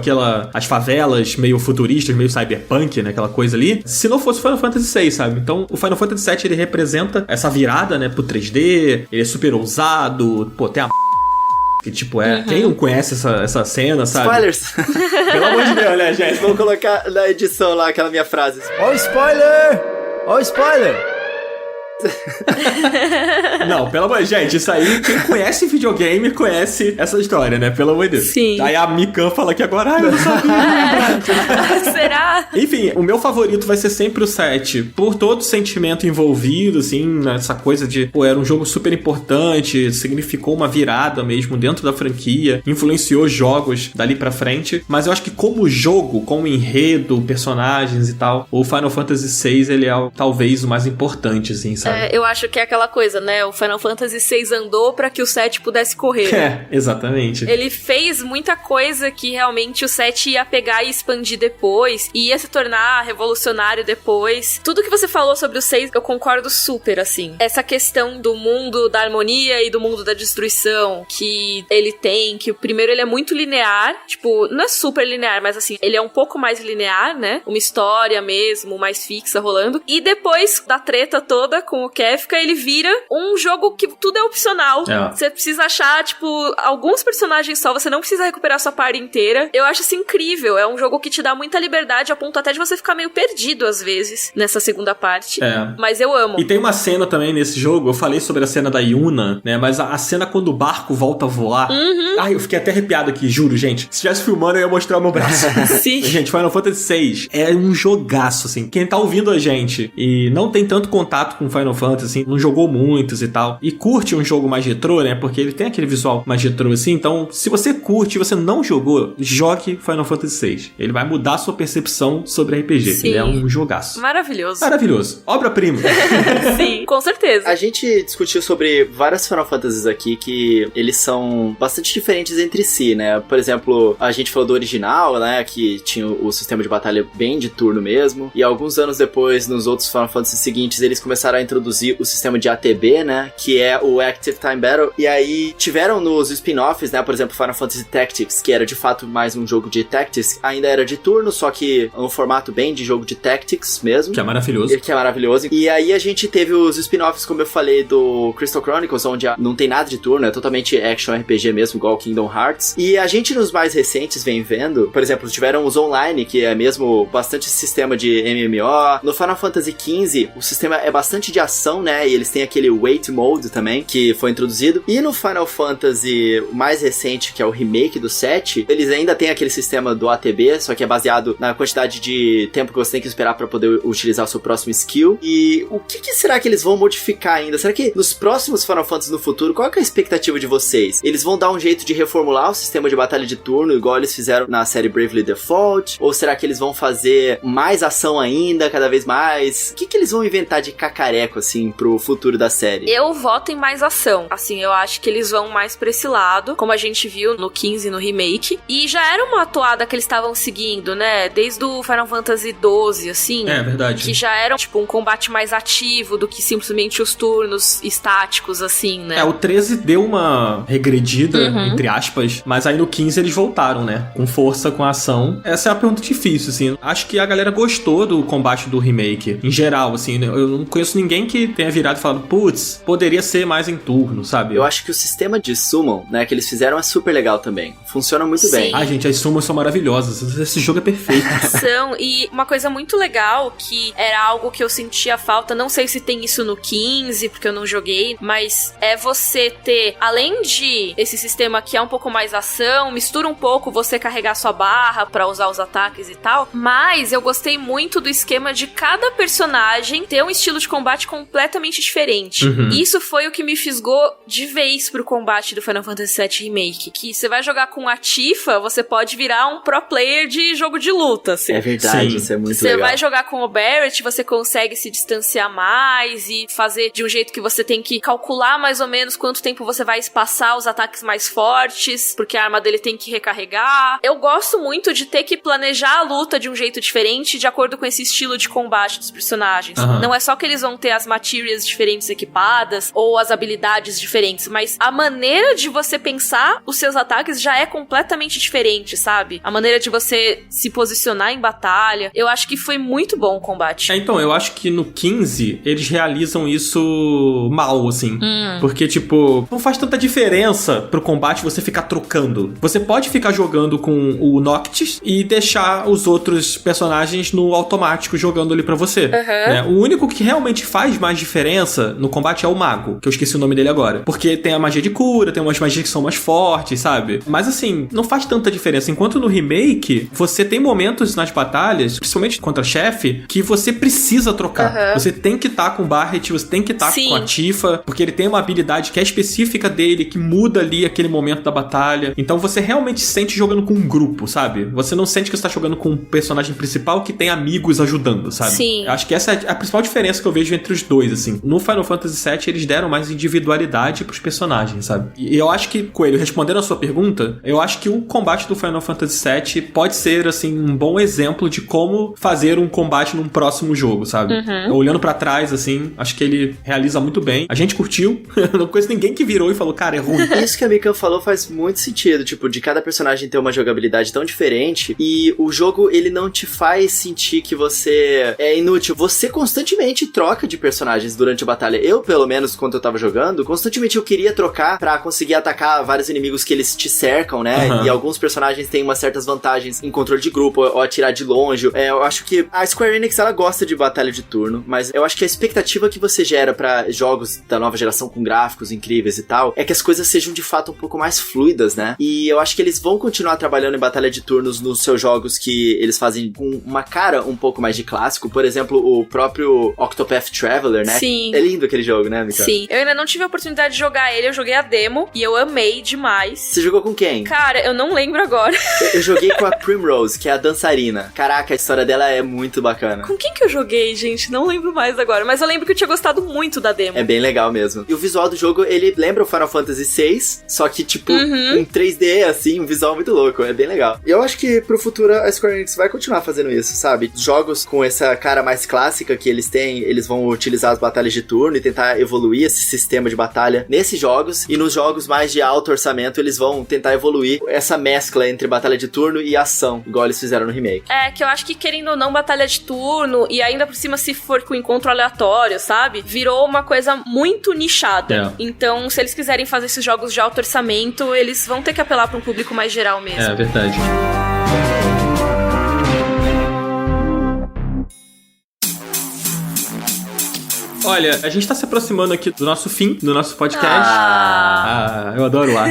as favelas meio futuristas, meio cyberpunk, né, aquela coisa ali, se não fosse o Final Fantasy VI, sabe? Então, o Final Fantasy VII, ele representa essa virada, né, pro 3D, ele é super ousado, pô, tem a que, tipo, quem não conhece essa cena, sabe? Spoilers! Pelo amor de Deus, né, gente? Vou colocar na edição lá aquela minha frase. Ó o spoiler! Ó o spoiler! Não, pelo amor de Deus, gente, isso aí, quem conhece videogame conhece essa história, né? Pelo amor de Deus. Sim. Aí a Mikan fala aqui agora, eu não sabia. Será? Enfim, o meu favorito vai ser sempre o 7, por todo o sentimento envolvido, assim, nessa coisa de, pô, era um jogo super importante, significou uma virada mesmo dentro da franquia, influenciou jogos dali pra frente, mas eu acho que como jogo, como enredo, personagens e tal, o Final Fantasy VI, ele é talvez o mais importante, assim, sabe? sabe? Eu acho que é aquela coisa, né? O Final Fantasy VI andou pra que o 7 pudesse correr. Exatamente. Ele fez muita coisa que realmente o 7 ia pegar e expandir depois, e ia se tornar revolucionário depois. Tudo que você falou sobre o 6, eu concordo super, assim. Essa questão do mundo da harmonia e do mundo da destruição que ele tem, que o primeiro ele é muito linear, tipo, não é super linear, mas assim, ele é um pouco mais linear, né? Uma história mesmo, mais fixa rolando. E depois da treta toda com o Kefka, ele vira um jogo que tudo é opcional. Você precisa achar, tipo, alguns personagens só, você não precisa recuperar sua party inteira. Eu acho isso incrível. É um jogo que te dá muita liberdade, a ponto até de você ficar meio perdido às vezes nessa segunda parte. Mas eu amo. E tem uma cena também nesse jogo, eu falei sobre a cena da Yuna, né? Mas a cena quando o barco volta a voar. Ai, eu fiquei até arrepiado aqui, juro, gente. Se estivesse filmando, eu ia mostrar o meu braço. Sim. Gente, Final Fantasy VI é um jogaço, assim. Quem tá ouvindo a gente e não tem tanto contato com Final Fantasy, assim, não jogou muitos e tal, e curte um jogo mais retrô, né? Porque ele tem aquele visual mais retrô, assim. Então, se você curte e você não jogou, jogue Final Fantasy VI. Ele vai mudar a sua percepção sobre RPG. Sim. Ele é um jogaço. Maravilhoso. Maravilhoso. Obra-prima. Sim, com certeza. A gente discutiu sobre vários Final Fantasies aqui que eles são bastante diferentes entre si, né? Por exemplo, a gente falou do original, né? Que tinha o sistema de batalha bem de turno mesmo. E alguns anos depois, nos outros Final Fantasy seguintes, eles começaram a introduzir o sistema de ATB, né? Que é o Active Time Battle. E aí tiveram nos spin-offs, né? Por exemplo, Final Fantasy Tactics, que era de fato mais um jogo de Tactics. Ainda era de turno, só que um formato bem de jogo de Tactics mesmo. Que é maravilhoso. Que é maravilhoso. E aí a gente teve os spin-offs, como eu falei, do Crystal Chronicles, onde não tem nada de turno, é totalmente action RPG mesmo, igual Kingdom Hearts. E a gente nos mais recentes vem vendo, por exemplo, tiveram os online, que é mesmo bastante sistema de MMO. No Final Fantasy XV, o sistema é bastante de ação, né? E eles têm aquele Wait Mode também, que foi introduzido. E no Final Fantasy mais recente, que é o remake do 7, eles ainda têm aquele sistema do ATB, só que é baseado na quantidade de tempo que você tem que esperar pra poder utilizar o seu próximo skill. E o que será que eles vão modificar ainda? Será que nos próximos Final Fantasy no futuro, qual é a expectativa de vocês? Eles vão dar um jeito de reformular o sistema de batalha de turno, igual eles fizeram na série Bravely Default? Ou será que eles vão fazer mais ação ainda, cada vez mais? O que eles vão inventar de cacareco, assim, pro futuro da série? Eu voto em mais ação. Assim, eu acho que eles vão mais pra esse lado, como a gente viu no 15 no remake. E já era uma toada que eles estavam seguindo, né? Desde o Final Fantasy 12, assim. É verdade. Que já era, tipo, um combate mais ativo do que simplesmente os turnos estáticos, assim, né? O 13 deu uma regredida, entre aspas, mas aí no 15 eles voltaram, né? Com força, com ação. Essa é a pergunta difícil, assim. Acho que a galera gostou do combate do remake, em geral, assim. Eu não conheço ninguém que tenha virado e falado, putz, poderia ser mais em turno, sabe? Eu acho que o sistema de summon, né, que eles fizeram é super legal também. Funciona muito bem. Ai, gente, as summons são maravilhosas. Esse jogo é perfeito. São, e uma coisa muito legal, que era algo que eu sentia falta, não sei se tem isso no 15, porque eu não joguei, mas é você ter, além de esse sistema que é um pouco mais ação, mistura um pouco você carregar sua barra pra usar os ataques e tal, mas eu gostei muito do esquema de cada personagem ter um estilo de combate completamente diferente. Isso foi o que me fisgou de vez pro combate do Final Fantasy VII Remake, que você vai jogar com a Tifa, você pode virar um pro player de jogo de luta, assim. É verdade, sim. Isso é muito legal. Você vai jogar com o Barret, você consegue se distanciar mais e fazer de um jeito que você tem que calcular mais ou menos quanto tempo você vai espaçar os ataques mais fortes, porque a arma dele tem que recarregar. Eu gosto muito de ter que planejar a luta de um jeito diferente, de acordo com esse estilo de combate dos personagens. Não é só que eles vão ter as materials diferentes equipadas, ou as habilidades diferentes, mas a maneira de você pensar os seus ataques já é completamente diferente, sabe? A maneira de você se posicionar em batalha. Eu acho que foi muito bom o combate. Então, eu acho que no 15 eles realizam isso mal, assim. Porque, tipo, não faz tanta diferença pro combate você ficar trocando. Você pode ficar jogando com o Noctis e deixar os outros personagens no automático jogando ali pra você. Né? O único que realmente faz mais diferença no combate é o Mago, que eu esqueci o nome dele agora. Porque tem a magia de cura, tem umas magias que são mais fortes, sabe? Mas assim, não faz tanta diferença. Enquanto no remake, você tem momentos nas batalhas, principalmente contra chefe, que você precisa trocar. Você tem que estar com o Barret, você tem que estar com a Tifa, porque ele tem uma habilidade que é específica dele, que muda ali aquele momento da batalha. Então você realmente se sente jogando com um grupo, sabe? Você não sente que você tá jogando com um personagem principal que tem amigos ajudando, sabe? Sim. Eu acho que essa é a principal diferença que eu vejo entre outros dois, assim. No Final Fantasy VII, eles deram mais individualidade pros personagens, sabe? E eu acho que, Coelho, respondendo a sua pergunta, eu acho que o combate do Final Fantasy VII pode ser, assim, um bom exemplo de como fazer um combate num próximo jogo, sabe? Olhando pra trás, assim, acho que ele realiza muito bem. A gente curtiu. Eu não conheço ninguém que virou e falou, cara, é ruim. Isso que a Mika falou faz muito sentido, tipo, de cada personagem ter uma jogabilidade tão diferente e o jogo, ele não te faz sentir que você é inútil. Você constantemente troca de personagens durante a batalha. Eu, pelo menos, quando eu tava jogando, constantemente eu queria trocar pra conseguir atacar vários inimigos que eles te cercam, né? E alguns personagens têm umas certas vantagens em controle de grupo ou atirar de longe. Eu acho que a Square Enix, ela gosta de batalha de turno, mas eu acho que a expectativa que você gera pra jogos da nova geração com gráficos incríveis e tal, é que as coisas sejam de fato um pouco mais fluidas, né? E eu acho que eles vão continuar trabalhando em batalha de turnos nos seus jogos que eles fazem com uma cara um pouco mais de clássico. Por exemplo, o próprio Octopath Traveler, né? Sim. É lindo aquele jogo, né, Mika? Sim. Eu ainda não tive a oportunidade de jogar ele, eu joguei a demo e eu amei demais. Você jogou com quem? Cara, eu não lembro agora. Eu joguei com a Primrose, que é a dançarina. Caraca, a história dela é muito bacana. Com quem que eu joguei, gente? Não lembro mais agora, mas eu lembro que eu tinha gostado muito da demo. É bem legal mesmo. E o visual do jogo, ele lembra o Final Fantasy VI, só que tipo, um 3D, assim, um visual muito louco. É bem legal. E eu acho que pro futuro a Square Enix vai continuar fazendo isso, sabe? Jogos com essa cara mais clássica que eles têm, eles vão utilizar as batalhas de turno e tentar evoluir esse sistema de batalha nesses jogos. E nos jogos mais de alto orçamento, eles vão tentar evoluir essa mescla entre batalha de turno e ação, igual eles fizeram no remake. É, que eu acho que querendo ou não, batalha de turno, e ainda por cima se for com encontro aleatório, sabe? Virou uma coisa muito nichada. Então, se eles quiserem fazer esses jogos de alto orçamento, eles vão ter que apelar para um público mais geral mesmo. É verdade. Olha, a gente tá se aproximando aqui do nosso fim, do nosso podcast. Eu adoro lá.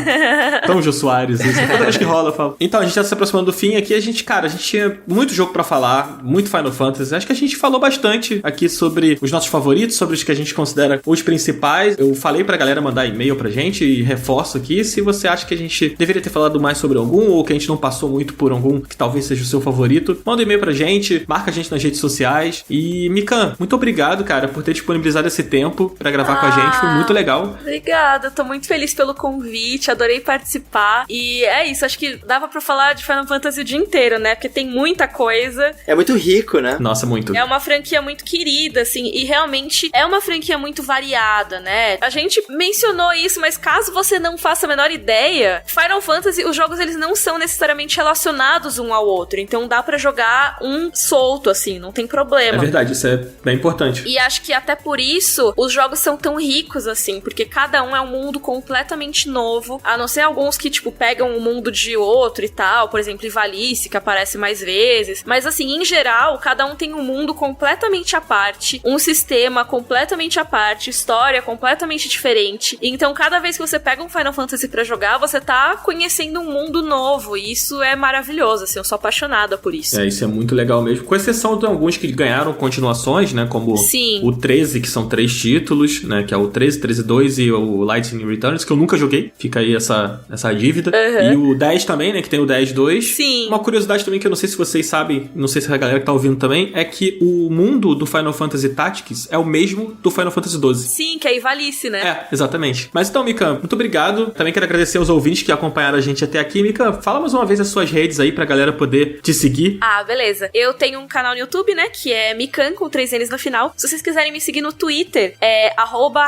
Tom Jô Soares, isso. Toda vez que rola, eu falo. Então, a gente tá se aproximando do fim aqui. A gente tinha muito jogo pra falar, muito Final Fantasy. Acho que a gente falou bastante aqui sobre os nossos favoritos, sobre os que a gente considera os principais. Eu falei pra galera mandar e-mail pra gente e reforço aqui. Se você acha que a gente deveria ter falado mais sobre algum ou que a gente não passou muito por algum que talvez seja o seu favorito, manda um e-mail pra gente, marca a gente nas redes sociais. E, Mikan, muito obrigado, cara, por ter disponibilizado esse tempo pra gravar com a gente, foi muito legal. Obrigada, tô muito feliz pelo convite, adorei participar. E é isso, acho que dava pra falar de Final Fantasy o dia inteiro, né? Porque tem muita coisa. É muito rico, né? Nossa, muito. É uma franquia muito querida, assim, e realmente é uma franquia muito variada, né? A gente mencionou isso, mas caso você não faça a menor ideia, Final Fantasy, os jogos eles não são necessariamente relacionados um ao outro, então dá pra jogar um solto, assim, não tem problema. É verdade, isso é bem importante. E acho que até por isso os jogos são tão ricos assim, porque cada um é um mundo completamente novo, a não ser alguns que tipo pegam o mundo de outro e tal, por exemplo Ivalice, que aparece mais vezes, mas assim, em geral, cada um tem um mundo completamente à parte, um sistema completamente à parte, história completamente diferente, então cada vez que você pega um Final Fantasy pra jogar, você tá conhecendo um mundo novo, e isso é maravilhoso, assim, eu sou apaixonada por isso. Isso é muito legal mesmo, com exceção de alguns que ganharam continuações, né, como o 13, que são 3 títulos, né, que é o 13, 13-2 e o Lightning Returns, que eu nunca joguei, fica aí essa dívida. E o 10 também, né, que tem o 10-2. Sim. Uma curiosidade também que eu não sei se vocês sabem, não sei se a galera que tá ouvindo também, é que o mundo do Final Fantasy Tactics é o mesmo do Final Fantasy 12. Sim, que é Ivalice, né? É, exatamente. Mas então, Mika, muito obrigado. Também quero agradecer aos ouvintes que acompanharam a gente até aqui. Mika, fala mais uma vez as suas redes aí pra galera poder te seguir. Beleza. Eu tenho um canal no YouTube, né, que é Mikan, com 3 N's no final. Se vocês quiserem me seguir no Twitter, é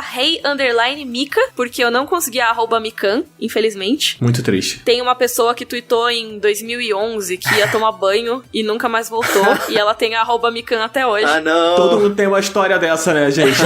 @rei_mika, porque eu não consegui a @mikan, infelizmente. Muito triste. Tem uma pessoa que tweetou em 2011 que ia tomar banho e nunca mais voltou, e ela tem a @mikan até hoje. Não! Todo mundo tem uma história dessa, né, gente?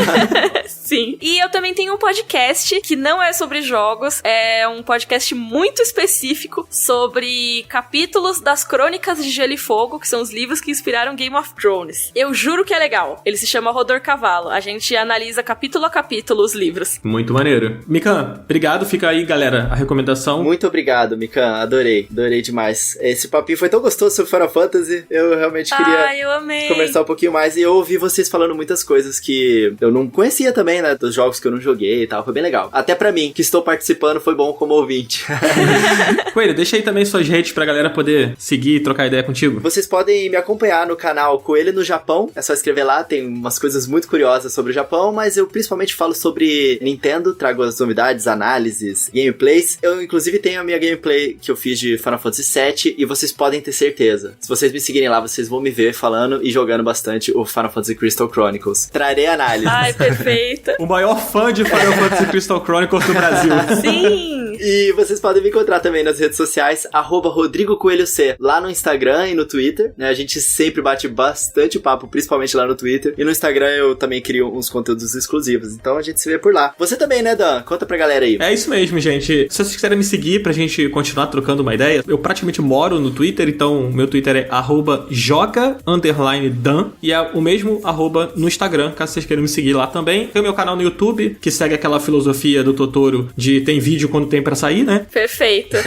Sim. E eu também tenho um podcast que não é sobre jogos, é um podcast muito específico sobre capítulos das Crônicas de Gelo e Fogo, que são os livros que inspiraram Game of Thrones. Eu juro que é legal. Ele se chama Rodor Cavalo. A gente analisa capítulo a capítulo os livros. Muito maneiro. Mikan, obrigado. Fica aí, galera, a recomendação. Muito obrigado, Mikan. Adorei demais. Esse papinho foi tão gostoso sobre Final Fantasy. Eu realmente queria eu amei. conversar um pouquinho mais. E eu ouvi vocês falando muitas coisas que eu não conhecia também, né? Dos jogos que eu não joguei e tal. Foi bem legal. Até pra mim, que estou participando, foi bom como ouvinte. Coelho, deixa aí também suas redes pra galera poder seguir e trocar ideia contigo. Vocês podem me acompanhar no canal Coelho no Japão. É só escrever lá. Tem umas coisas muito curiosas sobre o Japão, mas eu principalmente falo sobre Nintendo, trago as novidades, análises, gameplays. Eu, inclusive, tenho a minha gameplay que eu fiz de Final Fantasy VII e vocês podem ter certeza. Se vocês me seguirem lá, vocês vão me ver falando e jogando bastante o Final Fantasy Crystal Chronicles. Trarei análise. Ai, perfeita. O maior fã de Final Fantasy Crystal Chronicles do Brasil. Sim! E vocês podem me encontrar também nas redes sociais, @RodrigoCoelhoC, lá no Instagram e no Twitter, né? A gente sempre bate bastante papo, principalmente lá no Twitter. E no Instagram eu também crio uns conteúdos exclusivos, então a gente se vê por lá. Você também, né, Dan? Conta pra galera aí. É isso mesmo, gente. Se vocês quiserem me seguir pra gente continuar trocando uma ideia, eu praticamente moro no Twitter, então meu Twitter é @joga_dan e é o mesmo @ no Instagram, caso vocês queiram me seguir lá também. Tem o meu canal no YouTube, que segue aquela filosofia do Totoro de tem vídeo quando tem pra sair, né? Perfeito.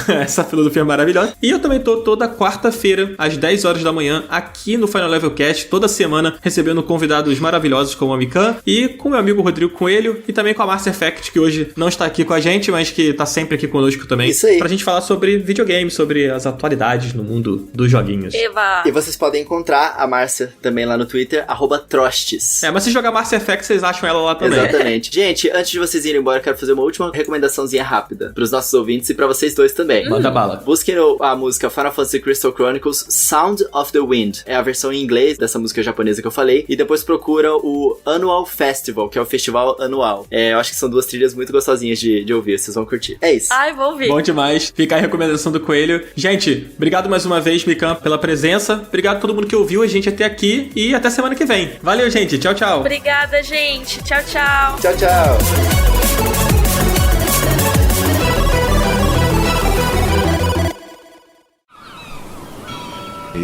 Essa filosofia maravilhosa. E eu também tô toda quarta-feira, às 10 horas da manhã, aqui no Final Level Cast, toda semana, recebendo convidados maravilhosos como a Mikan e com meu amigo Rodrigo Coelho e também com a Marcia Effect, que hoje não está aqui com a gente, mas que tá sempre aqui conosco também. Isso aí. Pra gente falar sobre videogames, sobre as atualidades no mundo dos joguinhos. Eva! E vocês podem encontrar a Márcia também lá no Twitter, @Trostes. Mas se jogar Marcia Effect, vocês acham ela lá também. Exatamente. Gente, antes de vocês irem embora, eu quero fazer uma última recomendaçãozinha rápida pros nossos ouvintes e pra vocês dois também. Manda bala. Busquem a música Final Fantasy Crystal Chronicles Sound of the Wind. É a versão em inglês dessa música japonesa que eu falei. E depois procura o Annual Festival, que é o festival anual. Eu acho que são duas trilhas muito gostosinhas de ouvir, vocês vão curtir. É isso. Ai, vou ouvir. Bom demais. Fica a recomendação do Coelho. Gente, obrigado mais uma vez, Mikan, pela presença. Obrigado a todo mundo que ouviu a gente até aqui e até semana que vem. Valeu, gente. Tchau, tchau. Obrigada, gente. Tchau, tchau. Tchau, tchau.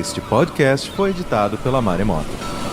Este podcast foi editado pela Maremoto.